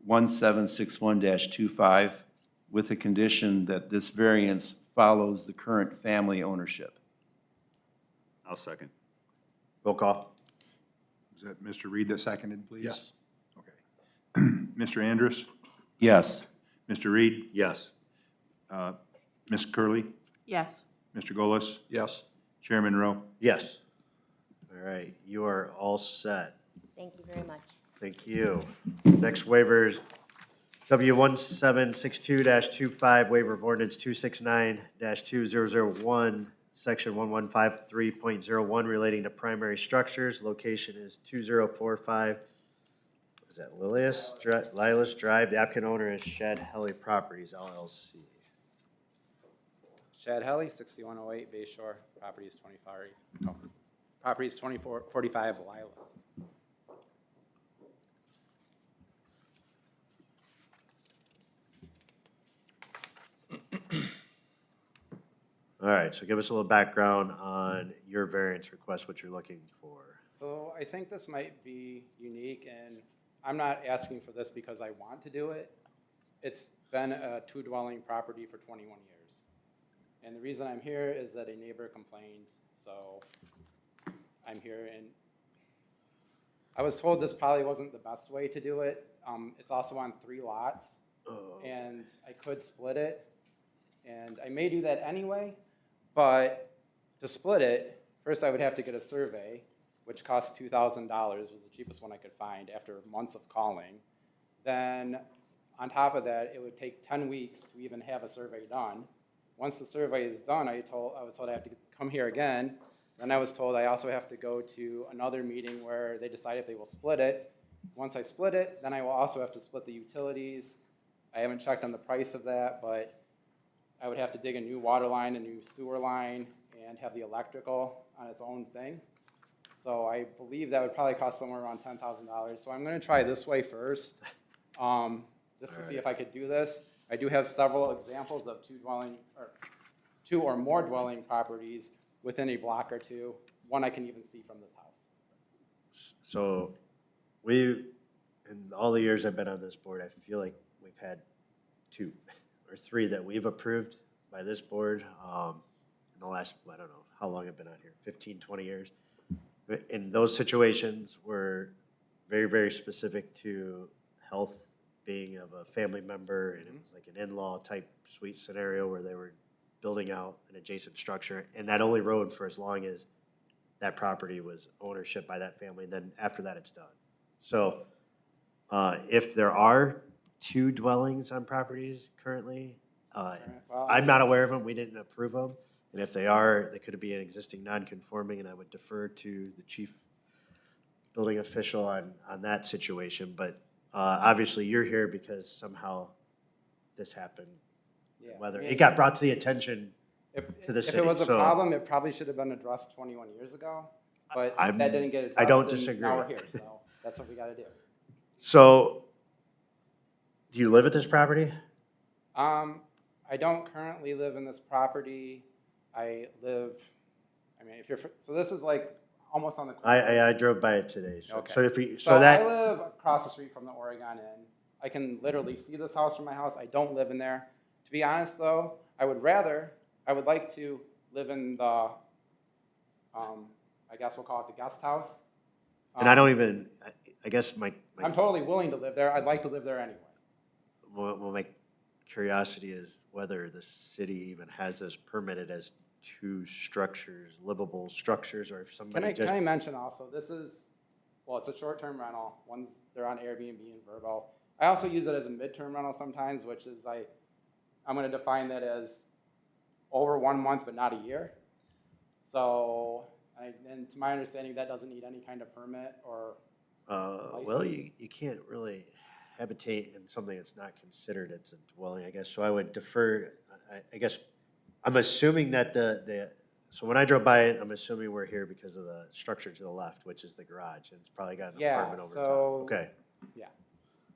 Speaker 4: 1761-25 with the condition that this variance follows the current family ownership.
Speaker 2: I'll second.
Speaker 1: Roll call.
Speaker 14: Is that Mr. Reed that seconded, please?
Speaker 7: Yes.
Speaker 14: Okay. Mr. Andrus,
Speaker 4: Yes.
Speaker 14: Mr. Reed,
Speaker 2: Yes.
Speaker 14: Ms. Curley,
Speaker 3: Yes.
Speaker 14: Mr. Golis,
Speaker 7: Yes.
Speaker 14: Chairman Rowe.
Speaker 1: Yes. All right, you are all set.
Speaker 11: Thank you very much.
Speaker 1: Thank you. Next waiver is W 1762-25, waiver of ordinance 269-2001, section 1153.01 relating to primary structures. Location is 2045, is that Lilas Drive? The applicant owner is Shad Helly Properties LLC.
Speaker 13: Shad Helly, 6108 Bayshore, property is 2445 Lilas.
Speaker 1: All right, so give us a little background on your variance request, what you're looking for.
Speaker 13: So I think this might be unique, and I'm not asking for this because I want to do it. It's been a two-dwelling property for 21 years. And the reason I'm here is that a neighbor complained, so I'm here, and I was told this probably wasn't the best way to do it. It's also on 3 lots, and I could split it. And I may do that anyway, but to split it, first I would have to get a survey, which costs $2,000, was the cheapest one I could find after months of calling. Then on top of that, it would take 10 weeks to even have a survey done. Once the survey is done, I was told I have to come here again. Then I was told I also have to go to another meeting where they decide if they will split it. Once I split it, then I will also have to split the utilities. I haven't checked on the price of that, but I would have to dig a new water line, a new sewer line, and have the electrical on its own thing. So I believe that would probably cost somewhere around $10,000. So I'm gonna try this way first, just to see if I could do this. I do have several examples of 2 or more dwelling properties within a block or 2. One I can even see from this house.
Speaker 1: So in all the years I've been on this board, I feel like we've had 2 or 3 that we've approved by this board in the last, I don't know how long I've been on here, 15, 20 years. And those situations were very, very specific to health being of a family member, and it was like an in-law type suite scenario where they were building out an adjacent structure, and that only rode for as long as that property was ownership by that family, and then after that, it's done. So if there are 2 dwellings on properties currently, I'm not aware of them, we didn't approve them, and if they are, they could be an existing non-conforming, and I would defer to the chief building official on that situation, but obviously you're here because somehow this happened.
Speaker 13: Yeah,
Speaker 1: Whether
Speaker 13: I mean,
Speaker 1: it got brought to the attention to the city.
Speaker 13: If it was a
Speaker 1: so
Speaker 13: problem, it probably should have been addressed 21 years ago, but that didn't get addressed.
Speaker 1: I don't
Speaker 13: and
Speaker 1: disagree.
Speaker 13: Now we're here, so that's what we gotta do.
Speaker 1: So, do you live at this property?
Speaker 13: I don't currently live in this property. I mean, so this is like almost on the corner.
Speaker 1: I drove by it today. So,
Speaker 13: Okay.
Speaker 1: so if we,
Speaker 13: So
Speaker 1: that.
Speaker 13: I live across the street from the Oregon Inn. I can literally see this house from my house. I don't live in there. To be honest though, I would like to live in the, I guess we'll call it the guest house.
Speaker 1: And I don't even, I guess
Speaker 13: I'm totally willing to live there. I'd like to live there anyway.
Speaker 1: well, my curiosity is whether the city even has this permitted as 2 structures, livable structures, or if somebody
Speaker 13: Can I mention also, this is, well, it's a short-term rental. They're on Airbnb and Vrbo. I also use it as a midterm rental sometimes, which is I'm gonna define that as over 1 month, but not a year. So, and to my understanding, that doesn't need any kind of permit or
Speaker 1: well, you can't really habitate in something that's not considered as a dwelling, I guess. So I would defer, I guess, I'm assuming that so when I drove by it, I'm assuming we're here because of the structure to the left, which is the garage, and it's probably got an apartment over top. Okay.
Speaker 13: Yeah.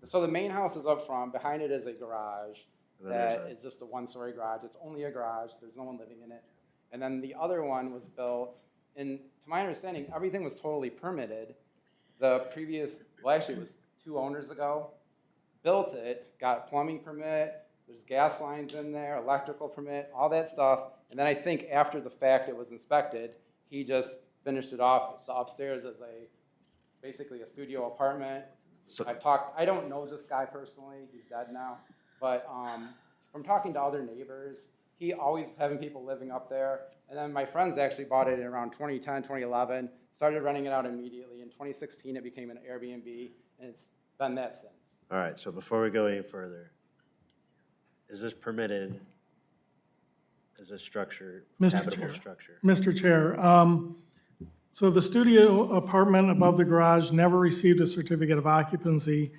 Speaker 13: So the main house is up front. Behind it is a garage
Speaker 1: And then there's
Speaker 13: that is just a 1-story garage. It's only a garage. There's no one living in it. And then the other one was built, and to my understanding, everything was totally permitted. The previous, well, actually it was 2 owners ago, built it, got plumbing permit, there's gas lines in there, electrical permit, all that stuff. And then I think after the fact it was inspected, he just finished it off the upstairs as basically a studio apartment.
Speaker 1: So-
Speaker 13: I don't know this guy personally, he's dead now, but from talking to other neighbors, he always was having people living up there. And then my friends actually bought it in around 2010, 2011, started renting it out immediately. In 2016, it became an Airbnb, and it's been that since.
Speaker 1: All right, so before we go any further, is this permitted as a structure,
Speaker 9: Mr.
Speaker 1: habitable
Speaker 9: Chair.
Speaker 1: structure?
Speaker 9: Mr. Chair, so the studio apartment above the garage never received a certificate of occupancy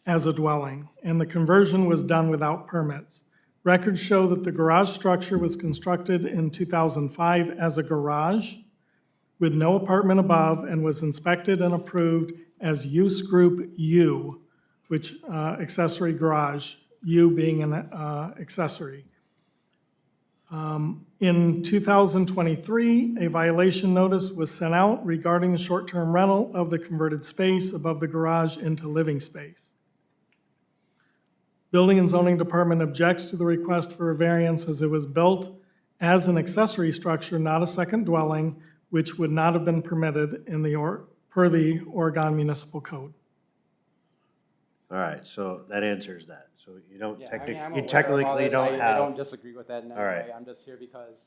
Speaker 9: as a dwelling, and the conversion was done without permits. Records show that the garage structure was constructed in 2005 as a garage with no apartment above and was inspected and approved as use group U, which accessory garage, U being an accessory. In 2023, a violation notice was sent out regarding the short-term rental of the converted space above the garage into living space. Building and Zoning Department objects to the request for a variance as it was built as an accessory structure, not a second dwelling, which would not have been permitted in the per the Oregon Municipal Code.
Speaker 1: All right, so that answers that. So you don't
Speaker 13: Yeah, I mean, I'm
Speaker 1: you
Speaker 13: aware of all
Speaker 1: technically
Speaker 13: this.
Speaker 1: don't
Speaker 13: I
Speaker 1: have.
Speaker 13: don't disagree with that in any
Speaker 1: All right.
Speaker 13: way. I'm just here because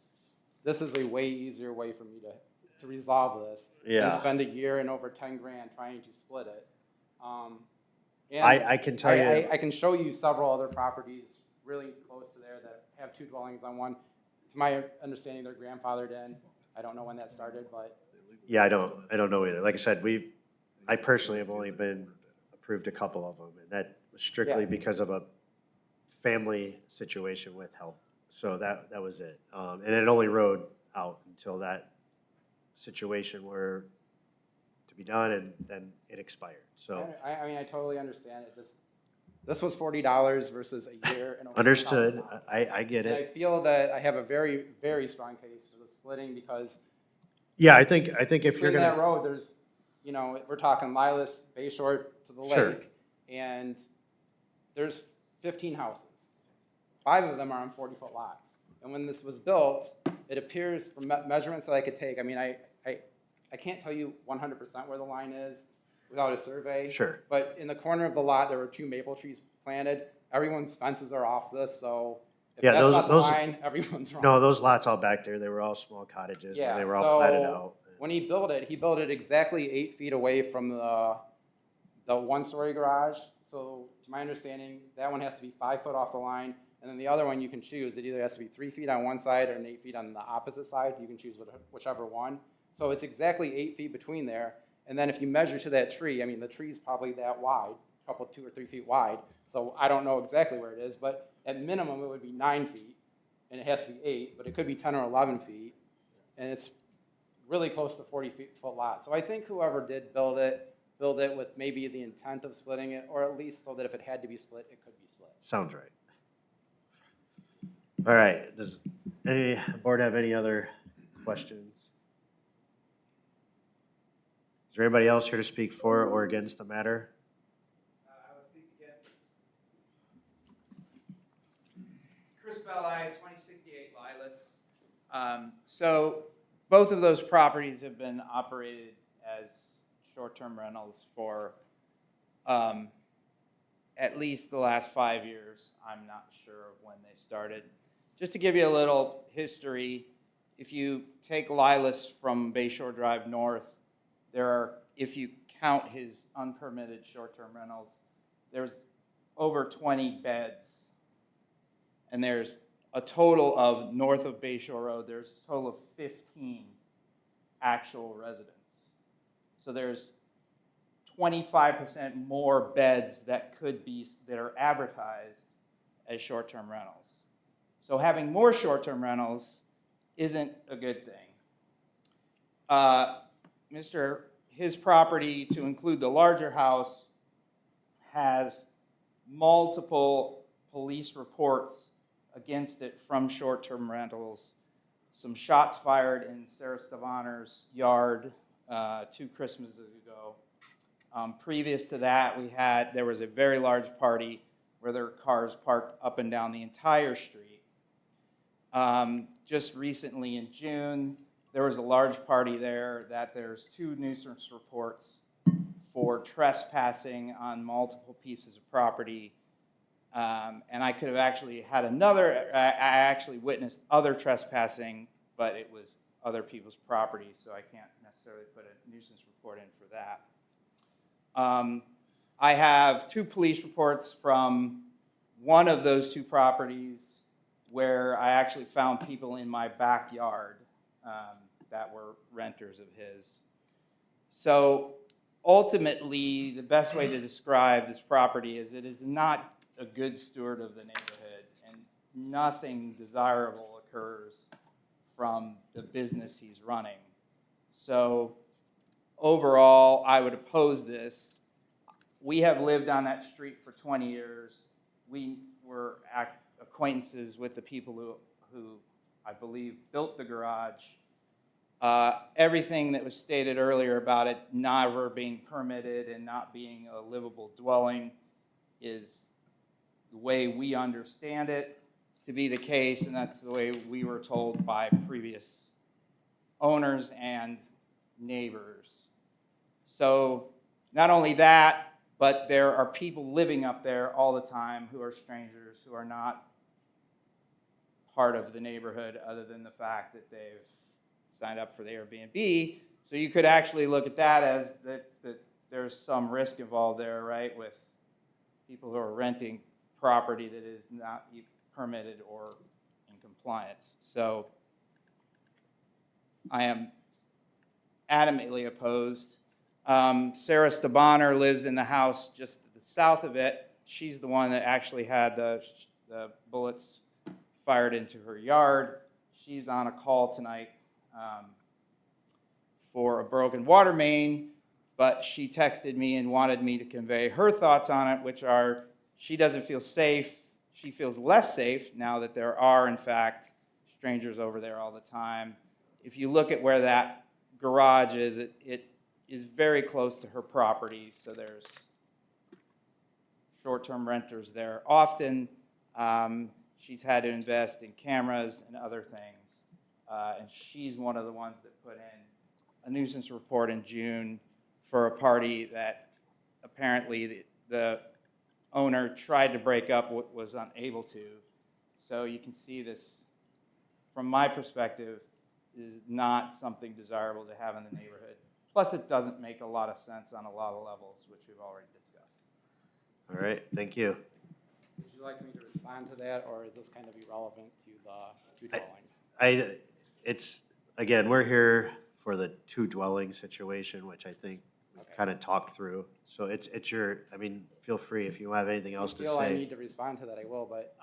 Speaker 13: this is a way easier way for me to resolve this.
Speaker 1: Yeah.
Speaker 13: Than spend a year and over 10 grand trying to split it. And
Speaker 1: I can tell you.
Speaker 13: I can show you several other properties really close to there that have 2 dwellings on one. To my understanding, they're grandfathered in. I don't know when that started, but.
Speaker 1: Yeah, I don't know either. Like I said, I personally have only been approved a couple of them, and that was strictly
Speaker 13: Yeah.
Speaker 1: because of a family situation with health. So that was it. And it only rode out until that situation were to be done, and then it expired. So
Speaker 13: I mean, I totally understand it. This was $40 versus a year. And over
Speaker 1: understood.
Speaker 13: $2,000.
Speaker 1: I get
Speaker 13: And I
Speaker 1: it.
Speaker 13: feel that I have a very, very strong case for the splitting because
Speaker 1: Yeah, I think if you're
Speaker 13: between that
Speaker 1: gonna,
Speaker 13: road, there's, we're talking Lilas, Bayshore to the
Speaker 1: Sure.
Speaker 13: lake, and there's 15 houses. 5 of them are on 40-foot lots. And when this was built, it appears from measurements that I could take, I mean, I can't tell you 100% where the line is without a survey.
Speaker 1: Sure.
Speaker 13: But in the corner of the lot, there were 2 maple trees planted. Everyone's fences are off this, so if
Speaker 1: Yeah,
Speaker 13: that's
Speaker 1: those-
Speaker 13: not the
Speaker 1: those-
Speaker 13: line, everyone's wrong.
Speaker 1: no, those lots all back there, they were all small cottages,
Speaker 13: Yeah,
Speaker 1: when they were all platted
Speaker 13: so
Speaker 1: out.
Speaker 13: when he built it exactly 8 feet away from the 1-story garage. So to my understanding, that one has to be 5 foot off the line. And then the other one you can choose. It either has to be 3 feet on one side or 8 feet on the opposite side. You can choose whichever one. So it's exactly 8 feet between there. And then if you measure to that tree, I mean, the tree's probably that wide, a couple, 2 or 3 feet wide. So I don't know exactly where it is, but at minimum it would be 9 feet. And it has to be 8, but it could be 10 or 11 feet. And it's really close to 40-foot lot. So I think whoever did build it with maybe the intent of splitting it, or at least so that if it had to be split, it could be split.
Speaker 1: Sounds right. All right, does the board have any other questions? Is there anybody else here to speak for or against the matter?
Speaker 15: I will speak again. Chris Belli, 2068 Lilas. So both of those properties have been operated as short-term rentals for at least the last 5 years. I'm not sure of when they started. Just to give you a little history, if you take Lilas from Bayshore Drive north, there are, if you count his unpermitted short-term rentals, there's over 20 beds. And there's a total of, north of Bayshore Road, there's a total of 15 actual residents. So there's 25% more beds that are advertised as short-term rentals. So having more short-term rentals isn't a good thing. His property, to include the larger house, has multiple police reports against it from short-term rentals. Some shots fired in Sarah Stavaner's yard 2 Christmases ago. Previous to that, there was a very large party where there were cars parked up and down the entire street. Just recently in June, there was a large party there that there's 2 nuisance reports for trespassing on multiple pieces of property. And I could have actually had I actually witnessed other trespassing, but it was other people's property, so I can't necessarily put a nuisance report in for that. I have 2 police reports from one of those 2 properties where I actually found people in my backyard that were renters of his. So ultimately, the best way to describe this property is it is not a good steward of the neighborhood, and nothing desirable occurs from the business he's running. So overall, I would oppose this. We have lived on that street for 20 years. We were acquaintances with the people who I believe built the garage. Everything that was stated earlier about it never being permitted and not being a livable dwelling is the way we understand it to be the case, and that's the way we were told by previous owners and neighbors. So not only that, but there are people living up there all the time who are strangers, who are not part of the neighborhood other than the fact that they've signed up for the Airbnb. So you could actually look at that as that there's some risk involved there, right, with people who are renting property that is not permitted or in compliance. So I am adamantly opposed. Sarah Stabaner lives in the house just to the south of it. She's the one that actually had the bullets fired into her yard. She's on a call tonight for a broken water main, but she texted me and wanted me to convey her thoughts on it, which are she doesn't feel safe. She feels less safe now that there are, in fact, strangers over there all the time. If you look at where that garage is, it is very close to her property, so there's short-term renters there often. She's had to invest in cameras and other things, and she's one of the ones that put in a nuisance report in June for a party that apparently the owner tried to break up, was unable to. So you can see this, from my perspective, is not something desirable to have in the neighborhood. Plus, it doesn't make a lot of sense on a lot of levels, which we've already discussed.
Speaker 1: All right, thank you.
Speaker 13: Would you like me to respond to that, or is this kind of irrelevant to the two dwellings?
Speaker 1: It's, again, we're here for the two dwelling situation, which I think we've kind of talked through. So it's your, I mean, feel free if you have anything else to
Speaker 13: If you feel I
Speaker 1: say.
Speaker 13: need to respond to that, I will, but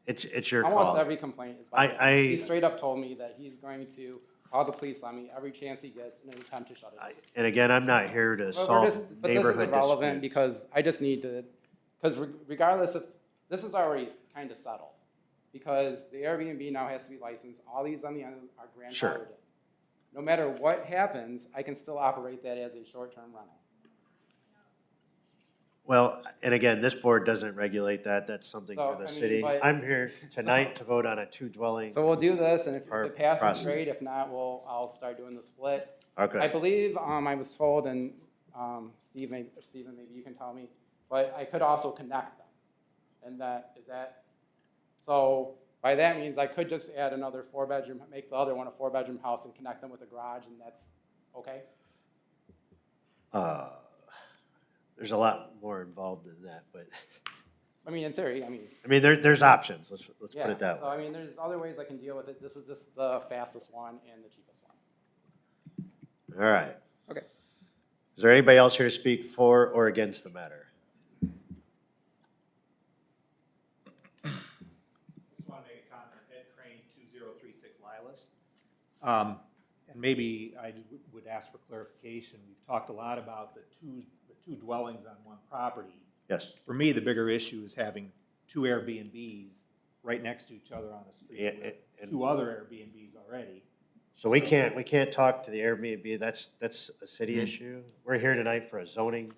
Speaker 1: It's your call.
Speaker 13: almost every complaint is by him. He straight up told me that he's going to call the police on me every chance he gets in an attempt to shut it down.
Speaker 1: And again, I'm not here to
Speaker 13: But
Speaker 1: solve
Speaker 13: this is
Speaker 1: neighborhood
Speaker 13: irrelevant
Speaker 1: disputes.
Speaker 13: because I just need to, because regardless of, this is already kind of settled. Because the Airbnb now has to be licensed, all these on the end are grandfathered
Speaker 1: Sure.
Speaker 13: in. No matter what happens, I can still operate that as a short-term rental.
Speaker 1: Well, and again, this board doesn't regulate that. That's something
Speaker 13: So,
Speaker 1: for the
Speaker 13: I mean,
Speaker 1: city.
Speaker 13: but-
Speaker 1: I'm here tonight to vote on a two dwelling.
Speaker 13: So we'll do this, and if
Speaker 1: Our
Speaker 13: it passes,
Speaker 1: process.
Speaker 13: great, if not, I'll start doing the split. I
Speaker 1: Okay,
Speaker 13: believe, I was told, and Stephen, maybe you can tell me, but I could also connect them. And so by that means I could just add another 4-bedroom, make the other one a 4-bedroom house and connect them with a garage, and that's okay?
Speaker 1: there's a lot more involved than that, but,
Speaker 13: I mean, in theory,
Speaker 1: I mean, there's options. Let's put
Speaker 13: yeah.
Speaker 1: it that
Speaker 13: So
Speaker 1: way.
Speaker 13: I mean, there's other ways I can deal with it. This is just the fastest one and the cheapest one.
Speaker 1: All right.
Speaker 13: Okay.
Speaker 1: Is there anybody else here to speak for or against the matter?
Speaker 16: Just want to make a comment, Ed Crane, 2036 Lilas. And maybe I would ask for clarification. We've talked a lot about the two dwellings on one property.
Speaker 1: Yes.
Speaker 16: For me, the bigger issue is having two Airbnbs right next to each other on a street
Speaker 1: Yeah,
Speaker 16: with
Speaker 1: and-
Speaker 16: two other Airbnbs already.
Speaker 1: So we can't talk to the Airbnb. That's a city issue. We're here tonight for a zoning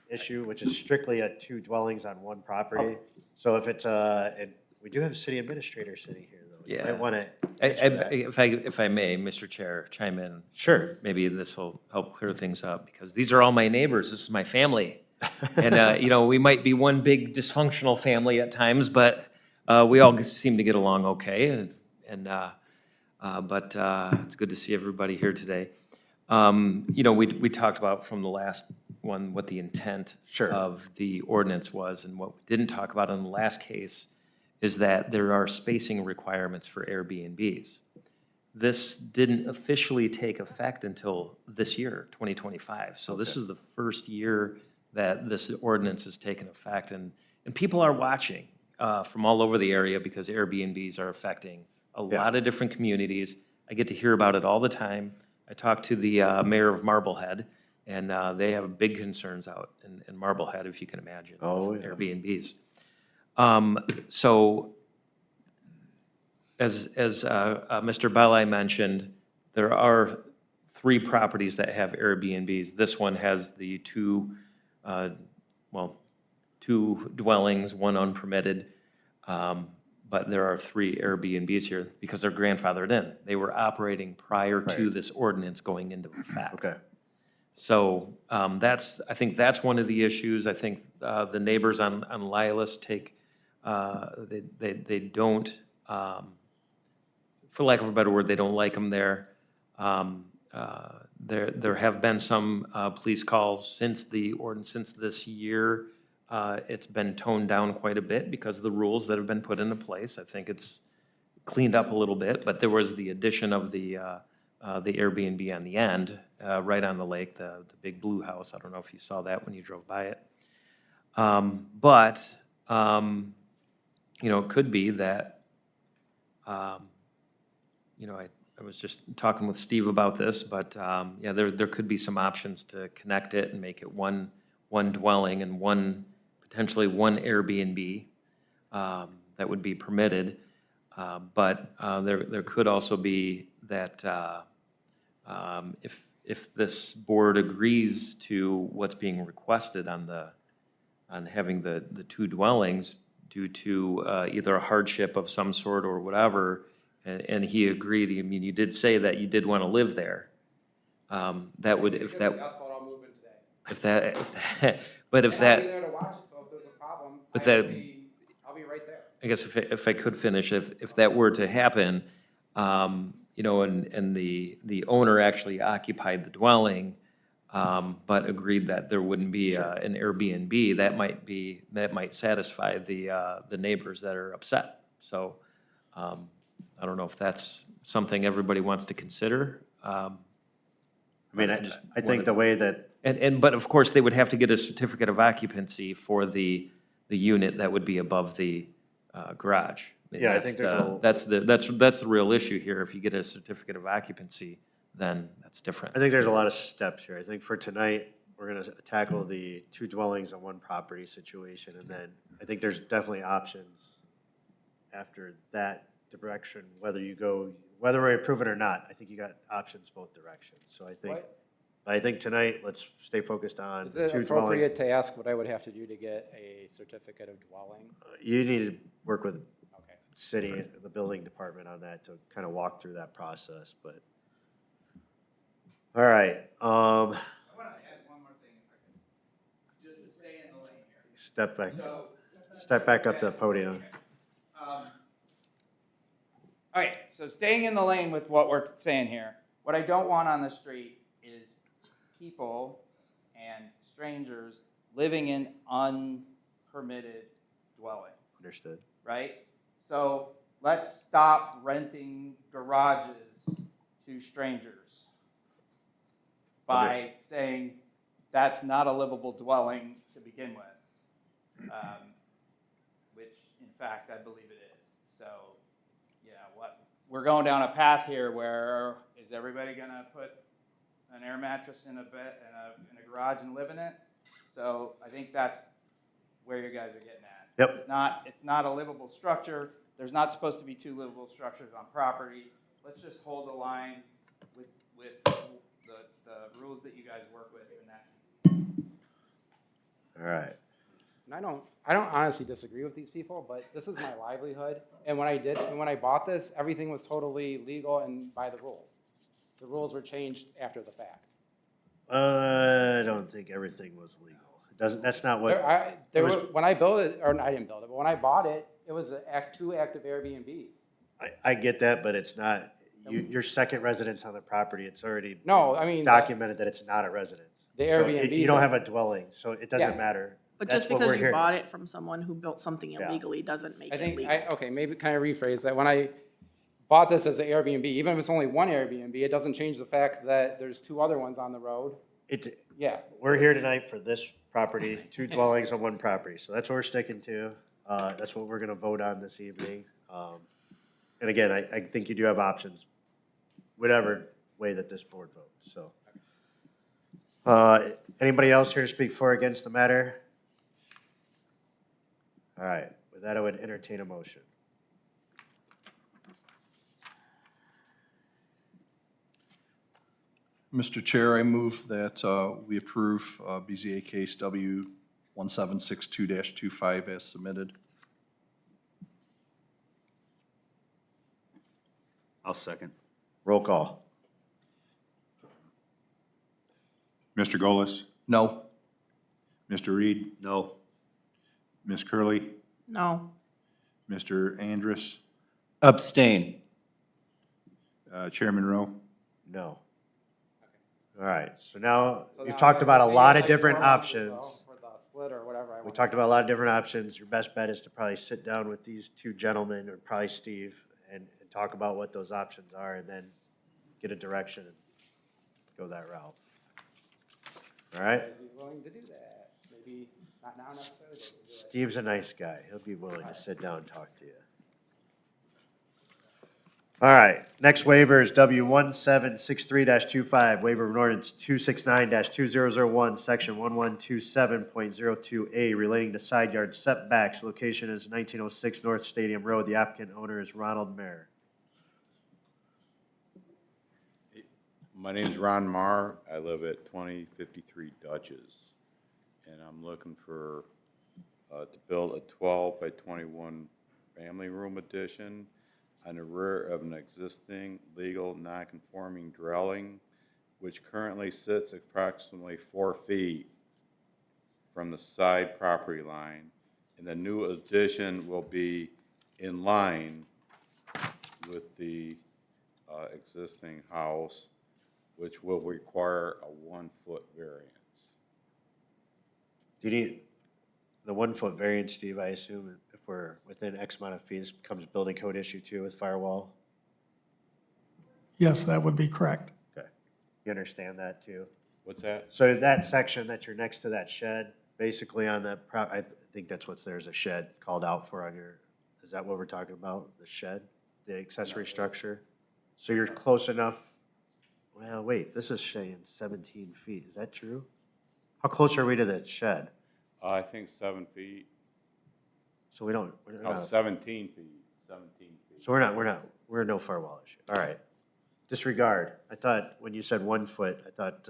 Speaker 1: issue, which is strictly a two dwellings on one property. So if it's and we do have a city administrator sitting here, though. You
Speaker 12: Yeah.
Speaker 1: might want to.
Speaker 12: If I may, Mr. Chair, chime in.
Speaker 1: Sure.
Speaker 12: Maybe this will help clear things up, because these are all my neighbors, this is my family. And, you know, we might be one big dysfunctional family at times, but we all seem to get along okay. But it's good to see everybody here today. You know, we talked about from the last one what the intent
Speaker 1: Sure.
Speaker 12: of the ordinance was, and what we didn't talk about in the last case is that there are spacing requirements for Airbnbs. This didn't officially take effect until this year, 2025. So this is the first year that this ordinance has taken effect, and people are watching from all over the area because Airbnbs are affecting a lot of different communities. I get to hear about it all the time. I talked to the mayor of Marblehead, and they have big concerns out in Marblehead, if you can imagine,
Speaker 1: Oh,
Speaker 12: with
Speaker 1: yeah.
Speaker 12: Airbnbs. So as Mr. Belli mentioned, there are 3 properties that have Airbnbs. This one has the two dwellings, one unpermitted. But there are 3 Airbnbs here because they're grandfathered in. They were operating prior to this ordinance going into effect.
Speaker 1: Okay.
Speaker 12: So I think that's one of the issues. I think the neighbors on Lilas take, they don't, for lack of a better word, they don't like them there. There have been some police calls since since this year. It's been toned down quite a bit because of the rules that have been put into place. I think it's cleaned up a little bit, but there was the addition of the Airbnb on the end, right on the lake, the big blue house. I don't know if you saw that when you drove by it. It could be that, I was just talking with Steve about this, but, yeah, there could be some options to connect it and make it one dwelling and potentially one Airbnb, that would be permitted. But there could also be that if this board agrees to what's being requested on having the two dwellings due to either a hardship of some sort or whatever, and he agreed, I mean, you did say that you did want to live there. That would, if that,
Speaker 13: That's what I'll move in today.
Speaker 12: but if
Speaker 13: And I'll be
Speaker 12: that,
Speaker 13: there to watch it, so if there's a problem,
Speaker 12: but
Speaker 13: I'll
Speaker 12: that,
Speaker 13: be right there.
Speaker 12: I guess if I could finish, if that were to happen, and the owner actually occupied the dwelling, but agreed that there wouldn't be an Airbnb, that might satisfy the neighbors that are upset. So, I don't know if that's something everybody wants to consider.
Speaker 1: I mean, I think the way that,
Speaker 12: But of course, they would have to get a certificate of occupancy for the unit that would be above the garage.
Speaker 1: Yeah, I think
Speaker 12: That's the real issue here. If you get a certificate of occupancy, then that's different.
Speaker 1: I think there's a lot of steps here. I think for tonight, we're gonna tackle the two dwellings on one property situation, and then I think there's definitely options after that direction, whether we approve it or not. I think you got options both directions, so I think tonight, let's stay focused on
Speaker 13: Is
Speaker 1: the
Speaker 13: it
Speaker 1: two
Speaker 13: appropriate
Speaker 1: dwellings.
Speaker 13: to ask what I would have to do to get a certificate of dwelling?
Speaker 1: You need to work with
Speaker 13: Okay.
Speaker 1: city, the building department on that to kind of walk through that process, but. All right,
Speaker 15: I want to add one more thing, if I could, just to stay in the lane here.
Speaker 1: step back up to the podium.
Speaker 15: All right, so staying in the lane with what we're saying here, what I don't want on the street is people and strangers living in unpermitted dwellings.
Speaker 1: Understood.
Speaker 15: Right? So let's stop renting garages to strangers by saying that's not a livable dwelling to begin with, which in fact I believe it is. So, yeah, we're going down a path here where is everybody gonna put an air mattress in a bed in a garage and live in it? So I think that's where you guys are getting at.
Speaker 1: Yep.
Speaker 15: It's not a livable structure. There's not supposed to be two livable structures on property. Let's just hold the line with the rules that you guys work with, and that's.
Speaker 1: All right.
Speaker 13: And I don't honestly disagree with these people, but this is my livelihood. And when I bought this, everything was totally legal and by the rules. The rules were changed after the fact.
Speaker 1: I don't think everything was legal. It doesn't, that's not what.
Speaker 13: When I built it, or I didn't build it, but when I bought it, it was two active Airbnbs.
Speaker 1: I get that, but it's not, your second residence on the property, it's already.
Speaker 13: No, I mean.
Speaker 1: Documented that it's not a residence.
Speaker 13: The
Speaker 1: So
Speaker 13: Airbnb.
Speaker 1: You don't have a dwelling, so it doesn't
Speaker 13: Yeah.
Speaker 1: matter.
Speaker 3: But
Speaker 1: That's
Speaker 3: just
Speaker 1: what
Speaker 3: because
Speaker 1: we're
Speaker 3: you
Speaker 1: here-
Speaker 3: bought it from someone who built something
Speaker 1: Yeah.
Speaker 3: illegally doesn't make
Speaker 13: I
Speaker 3: it
Speaker 13: think,
Speaker 3: legal.
Speaker 13: okay, maybe kind of rephrase that. When I bought this as an Airbnb, even if it's only one Airbnb, it doesn't change the fact that there's two other ones on the road. Yeah.
Speaker 1: We're here tonight for this property, two dwellings on one property, so that's what we're sticking to. That's what we're gonna vote on this evening. And again, I think you do have options, whatever way that this board votes, so. Anybody else here to speak for or against the matter? All right, with that, I would entertain a motion.
Speaker 7: Mr. Chair, I move that we approve BZA case W 1762-25 as submitted.
Speaker 2: I'll second.
Speaker 1: Roll call.
Speaker 14: Mr. Golis?
Speaker 7: No.
Speaker 14: Mr. Reed?
Speaker 2: No.
Speaker 14: Ms. Curley?
Speaker 3: No.
Speaker 14: Mr. Andrus?
Speaker 4: Abstain.
Speaker 14: Chairman Rowe?
Speaker 1: No. All right, so now,
Speaker 13: So
Speaker 1: we've
Speaker 13: now
Speaker 1: talked
Speaker 13: there's
Speaker 1: about a
Speaker 13: this
Speaker 1: lot
Speaker 13: thing
Speaker 1: of
Speaker 13: like
Speaker 1: different
Speaker 13: 4 months or
Speaker 1: options.
Speaker 13: so For the split or whatever I
Speaker 1: We
Speaker 13: want.
Speaker 1: talked about a lot of different options. Your best bet is to probably sit down with these two gentlemen, or probably Steve, and talk about what those options are, and then get a direction and go that route. All right?
Speaker 13: I'd be willing to do that. Maybe not now necessarily, but we'll do it.
Speaker 1: Steve's a nice guy. He'll be willing to sit down and talk to you. All right, next waiver is W1763-25, waiver of an ordinance 269-2001, section 1127.02A, relating to side yard setbacks. Location is 1906 North Stadium Road. The applicant owner is Ronald Mayer.
Speaker 17: My name's Ron Marr. I live at 2053 Dutchess, and I'm looking for, to build a 12 by 21 family room addition on the rear of an existing legal non-conforming dwelling, which currently sits approximately 4 feet from the side property line. And the new addition will be in line with the existing house, which will require a 1-foot variance.
Speaker 1: Do you need the 1-foot variance, Steve? I assume if we're within X amount of feet, this becomes a building code issue too with firewall?
Speaker 9: Yes, that would be correct.
Speaker 1: Okay. You understand that too?
Speaker 17: What's that?
Speaker 1: So that section that you're next to that shed, basically on that, I think that's what's there is a shed called out for on your, is that what we're talking about? The shed, the accessory structure? So you're close enough, well, wait, this is saying 17 feet. Is that true? How close are we to that shed?
Speaker 17: I think 7 feet.
Speaker 1: So we're
Speaker 17: Oh,
Speaker 1: not,
Speaker 17: 17 feet, 17 feet.
Speaker 1: so we're no firewall issue. All right. Disregard. I thought when you said 1 foot, I thought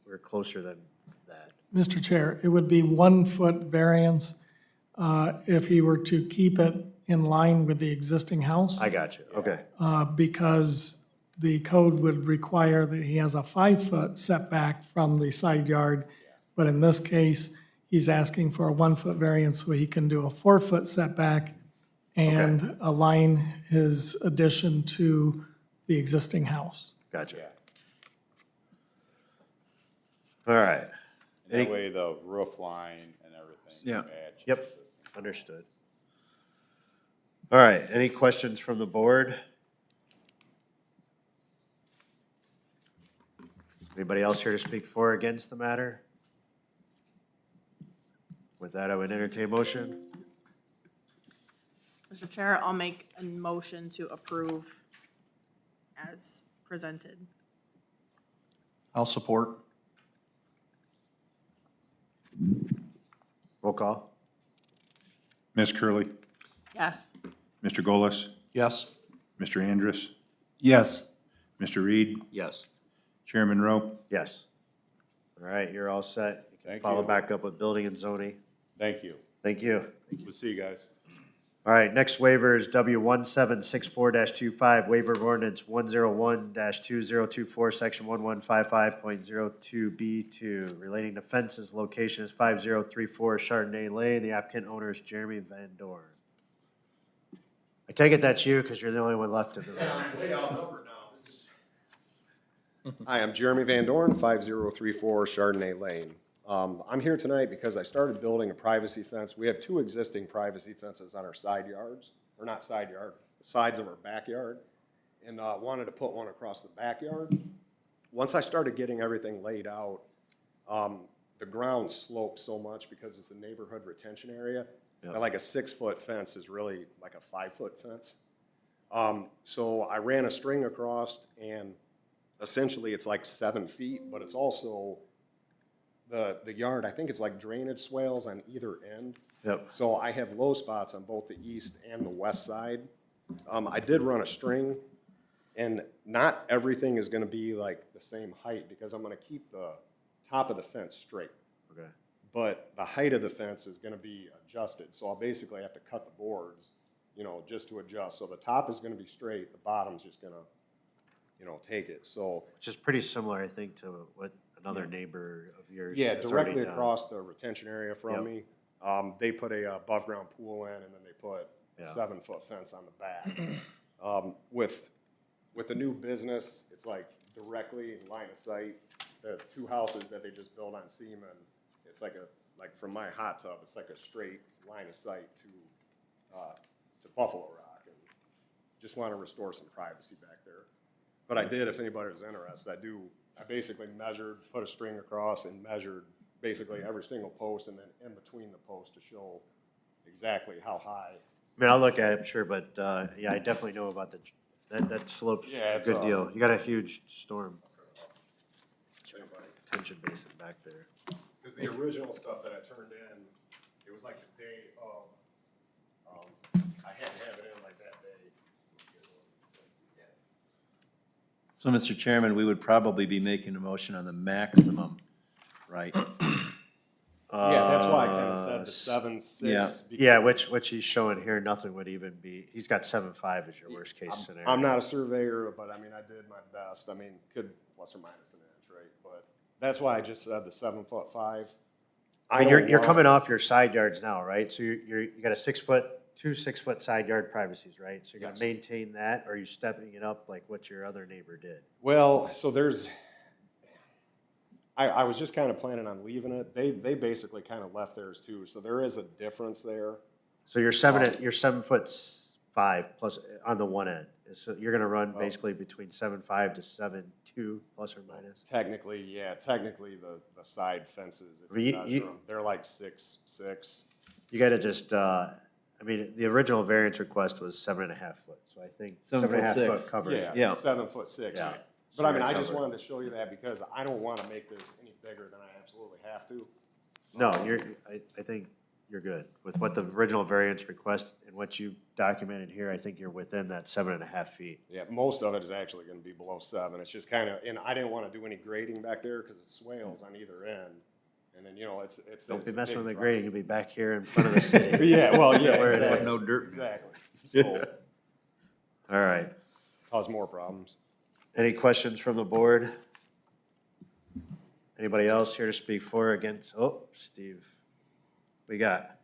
Speaker 1: we were closer than that.
Speaker 9: Mr. Chair, it would be 1-foot variance if he were to keep it in line with the existing house.
Speaker 1: I got you. Okay.
Speaker 9: Because the code would require that he has a 5-foot setback from the side yard. But in this case, he's asking for a 1-foot variance so he can do a 4-foot setback and align his addition to the existing house.
Speaker 1: Gotcha.
Speaker 17: Yeah.
Speaker 1: All right.
Speaker 17: And that way the roof line and everything
Speaker 1: Yeah.
Speaker 17: match.
Speaker 1: Yep, understood. All right, any questions from the board? Anybody else here to speak for or against the matter? With that, I would entertain a motion.
Speaker 3: Mr. Chair, I'll make a motion to approve as presented.
Speaker 7: I'll support.
Speaker 1: Roll call.
Speaker 14: Ms. Curley?
Speaker 3: Yes.
Speaker 14: Mr. Golis?
Speaker 7: Yes.
Speaker 14: Mr. Andrus?
Speaker 4: Yes.
Speaker 14: Mr. Reed?
Speaker 2: Yes.
Speaker 14: Chairman Rowe?
Speaker 1: Yes. All right, you're all set. You can
Speaker 17: Thank
Speaker 1: follow
Speaker 17: you.
Speaker 1: back up with building and zoning.
Speaker 17: Thank you.
Speaker 1: Thank you.
Speaker 17: We'll see you guys.
Speaker 1: All right, next waiver is W1764-25, waiver of ordinance 101-2024, section 1155.02B2, relating to fences. Location is 5034 Chardonnay Lane. The applicant owner is Jeremy Van Dorn. I take it that's you because you're the only one left in the room.
Speaker 18: I'm way outnumbered now. Hi, I'm Jeremy Van Dorn, 5034 Chardonnay Lane. I'm here tonight because I started building a privacy fence. We have 2 existing privacy fences on our side yards, or not side yard, sides of our backyard, and wanted to put one across the backyard. Once I started getting everything laid out, the ground slopes so much because it's the neighborhood retention area, that like a 6-foot fence is really like a 5-foot fence. So I ran a string across, and essentially it's like 7 feet, but it's also the yard, I think it's like drainage swales on either end.
Speaker 1: Yep.
Speaker 18: So I have low spots on both the east and the west side. I did run a string, and not everything is gonna be like the same height because I'm gonna keep the top of the fence straight.
Speaker 1: Okay.
Speaker 18: But the height of the fence is gonna be adjusted, so I'll basically have to cut the boards, just to adjust. So the top is gonna be straight, the bottom's just gonna, take it, so.
Speaker 1: Which is pretty similar, I think, to what an another neighbor of yours.
Speaker 18: Yeah,
Speaker 1: that's already
Speaker 18: directly
Speaker 1: done.
Speaker 18: across the retention area from
Speaker 1: Yep.
Speaker 18: me. They put a above-ground pool in, and then they put
Speaker 1: Yeah.
Speaker 18: a 7-foot fence on the back. With the new business, it's like directly in line of sight. The two houses that they just built on Seaman, it's like from my hot tub, it's like a straight line of sight to Buffalo Rock. And just want to restore some privacy back there. But I did, if anybody was interested, I basically measured, put a string across and measured basically every single post and then in between the posts to show exactly how high.
Speaker 1: I mean, I'll look at it, sure, but, yeah, I definitely know about that slope's
Speaker 18: Yeah,
Speaker 1: a
Speaker 18: it's
Speaker 1: good
Speaker 18: a-
Speaker 1: deal. You got a huge storm detention basin back there.
Speaker 18: Because the original stuff that I turned in, it was like the day of, I had to have it in like that day.
Speaker 4: So, Mr. Chairman, we would probably be making a motion on the maximum, right?
Speaker 18: Yeah, that's why I kind of said the 7.6.
Speaker 1: Yeah, which he's showing here, nothing would even be, he's got 7.5 as your worst case scenario.
Speaker 18: I'm not a surveyor, but I mean, I did my best. I mean, could plus or minus an inch, right? But that's why I just said the 7'5".
Speaker 1: I mean, you're coming off your side yards now, right? So you got a 6 foot, 2 6-foot side yard privacies, right? So you're gonna
Speaker 18: Yes.
Speaker 1: maintain that, or are you stepping it up like what your other neighbor did?
Speaker 18: Well, so I was just kind of planning on leaving it. They basically kind of left theirs too, so there is a difference there.
Speaker 1: So you're 7'5" plus on the one end. So you're gonna run basically between 7'5" to 7'2", plus or minus?
Speaker 18: Technically, yeah, technically the side fences, if
Speaker 1: Well,
Speaker 18: you
Speaker 1: you-
Speaker 18: measure
Speaker 1: you-
Speaker 18: them, they're like 6'6".
Speaker 1: You gotta just, I mean, the original variance request was 7.5 foot, so I think 7.5 foot
Speaker 4: 7'6".
Speaker 1: covers.
Speaker 18: Yeah, 7'6".
Speaker 1: Yeah.
Speaker 18: But I mean,
Speaker 1: So
Speaker 18: I
Speaker 1: you're
Speaker 18: just
Speaker 1: covered.
Speaker 18: wanted to show you that because I don't want to make this any bigger than I absolutely have to.
Speaker 1: No, I think you're good. With what the original variance request and what you documented here, I think you're within that 7.5 feet.
Speaker 18: Yeah, most of it is actually going to be below 7. It's just kind of, and I didn't want to do any grading back there because it swales on either end. And then, it's.
Speaker 1: Don't be
Speaker 18: it's
Speaker 1: messing
Speaker 18: big
Speaker 1: with the
Speaker 18: drop.
Speaker 1: grading, you'll be back here in front of the city.
Speaker 18: Yeah, well, yeah,
Speaker 1: Where it
Speaker 18: exactly.
Speaker 1: is.
Speaker 2: No dirt.
Speaker 18: Exactly. So,
Speaker 1: All right.
Speaker 18: cause more problems.
Speaker 1: Any questions from the board? Anybody else here to speak for or against? Oh, Steve, we got.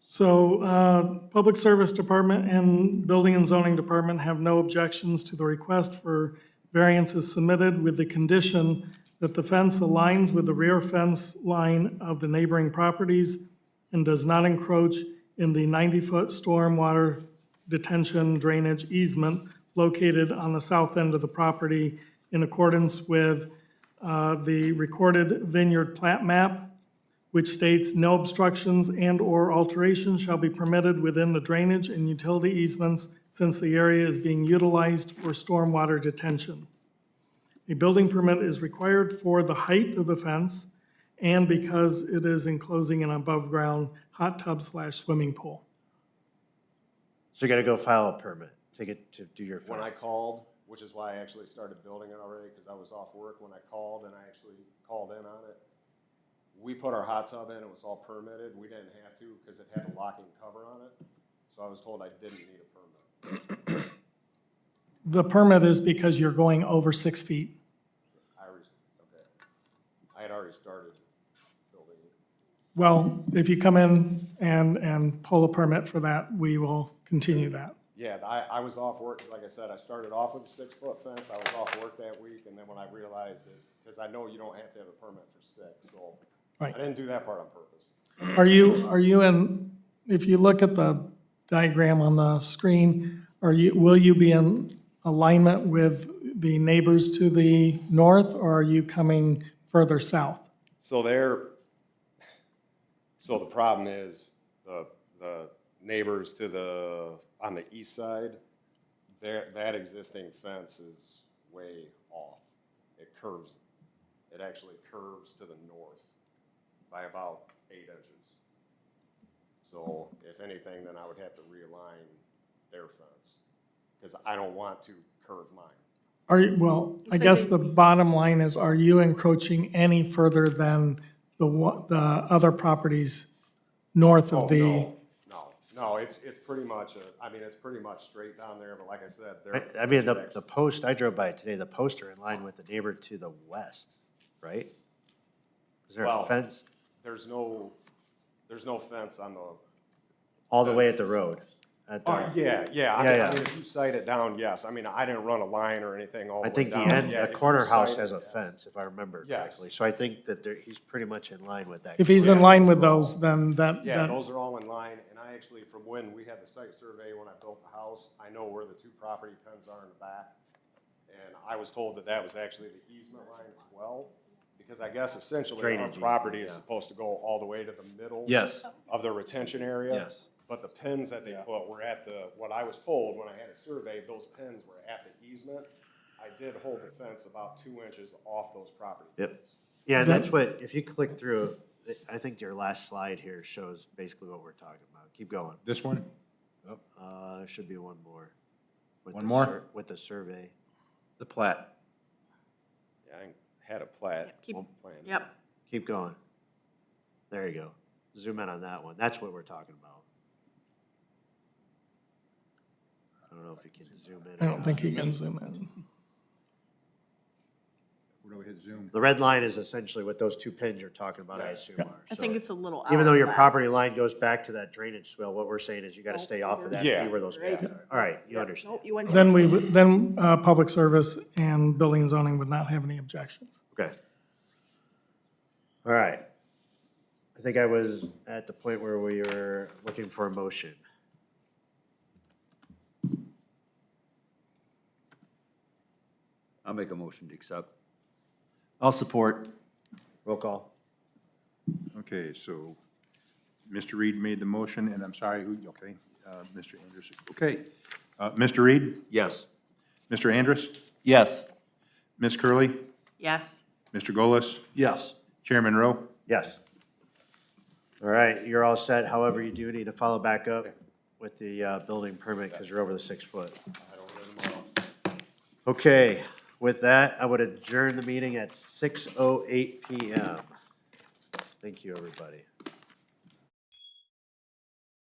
Speaker 9: So, Public Service Department and Building and Zoning Department have no objections to the request for variances submitted with the condition that the fence aligns with the rear fence line of the neighboring properties and does not encroach in the 90-foot stormwater detention drainage easement located on the south end of the property in accordance with the recorded vineyard plat map, which states no obstructions and/or alterations shall be permitted within the drainage and utility easements since the area is being utilized for stormwater detention. A building permit is required for the height of the fence and because it is enclosing an above-ground hot tub/swimming pool.
Speaker 1: So you gotta go file a permit to get, to do your
Speaker 18: When I
Speaker 1: fence.
Speaker 18: called, which is why I actually started building it already, because I was off work when I called and I actually called in on it. We put our hot tub in, it was all permitted. We didn't have to because it had a locking cover on it. So I was told I didn't need a permit.
Speaker 9: The permit is because you're going over 6 feet.
Speaker 18: Okay. I had already started building it.
Speaker 9: Well, if you come in and pull a permit for that, we will continue that.
Speaker 18: Yeah, I was off work, 'cause like I said, I started off with a 6-foot fence. I was off work that week, and then when I realized that, because I know you don't have to have a permit for 6, so
Speaker 9: Right.
Speaker 18: I didn't do that part on purpose.
Speaker 9: Are you in, if you look at the diagram on the screen, will you be in alignment with the neighbors to the north, or are you coming further south?
Speaker 18: So so the problem is, the neighbors on the east side, that existing fence is way off. It curves, it actually curves to the north by about 8 inches. So if anything, then I would have to realign their fence, because I don't want to curve mine.
Speaker 9: Well, I guess the bottom line is, are you encroaching any further than the other properties north of the?
Speaker 18: No, it's pretty much, it's pretty much straight down there, but like I said,
Speaker 1: I mean, the post, I drove by it today, the posts are in line with the neighbor to the west, right? there a
Speaker 18: Well,
Speaker 1: fence
Speaker 18: there's no fence on the.
Speaker 1: all the way at the road? At the-
Speaker 18: Yeah,
Speaker 1: Yeah,
Speaker 18: I
Speaker 1: yeah.
Speaker 18: mean, if you sight it down, yes. I mean, I didn't run a line or anything all the
Speaker 1: I
Speaker 18: way
Speaker 1: think the
Speaker 18: down.
Speaker 1: end,
Speaker 18: Yeah,
Speaker 1: the
Speaker 18: if you
Speaker 1: corner house
Speaker 18: sight
Speaker 1: has
Speaker 18: it,
Speaker 1: a
Speaker 18: yes.
Speaker 1: fence, if I remember
Speaker 18: Yes.
Speaker 1: correctly. So I think that he's pretty much in line with that.
Speaker 9: If he's in line with those, then
Speaker 18: Yeah,
Speaker 9: that,
Speaker 18: those are all in line, and I actually, from when we had the site survey, when I built the house, I know where the two property pins are in the back. And I was told that that was actually the easement line as well, because I guess essentially our
Speaker 1: Drainage
Speaker 18: property
Speaker 1: easement,
Speaker 18: is
Speaker 1: yeah.
Speaker 18: supposed to go all the way to the middle.
Speaker 4: Yes.
Speaker 18: Of the retention area.
Speaker 4: Yes.
Speaker 18: But the pins that they put were at the, what I was told when I had it surveyed, those pins were at the easement. I did hold the fence about 2 inches off those property
Speaker 1: Yep.
Speaker 18: pins.
Speaker 1: Yeah, that's what, if you click through, I think your last slide here shows basically what we're talking about. Keep going.
Speaker 14: This one?
Speaker 1: There should be one more. With
Speaker 14: One
Speaker 1: the
Speaker 14: more?
Speaker 1: With the survey.
Speaker 4: The plat.
Speaker 18: Yeah, I had a plat.
Speaker 3: Keep,
Speaker 18: plan.
Speaker 3: yep.
Speaker 1: Keep going. There you go. Zoom in on that one. That's what we're talking about. I don't know if you can zoom in.
Speaker 9: I don't think you can zoom in.
Speaker 14: Where do we hit zoom?
Speaker 1: The red line is essentially what those two pins you're talking about, I assume are.
Speaker 3: I
Speaker 1: So
Speaker 3: think it's a little
Speaker 1: even though your
Speaker 3: hourglass.
Speaker 1: property line goes back to that drainage swale, what we're saying is you gotta stay off of that,
Speaker 18: Yeah.
Speaker 1: be where those
Speaker 3: Right.
Speaker 1: paths are. All right, you understand.
Speaker 3: Nope, you went.
Speaker 9: Then Public Service and Building and Zoning would not have any objections.
Speaker 1: Okay. All right. I think I was at the point where we were looking for a motion.
Speaker 2: I'll make a motion to accept.
Speaker 4: I'll support.
Speaker 1: Roll call.
Speaker 14: Okay, so Mr. Reed made the motion, and I'm sorry, who, okay, Mr. Andrus, okay. Mr. Reed,
Speaker 2: Yes.
Speaker 14: Mr. Andrus,
Speaker 4: Yes.
Speaker 14: Ms. Curley,
Speaker 3: Yes.
Speaker 14: Mr. Golis,
Speaker 4: Yes.
Speaker 14: Chairman Rowe.
Speaker 1: Yes. All right, you're all set. However, you do need to follow back up with the building permit because you're over the 6 foot. Okay, with that, I would adjourn the meeting at 6:08 PM. Thank you, everybody.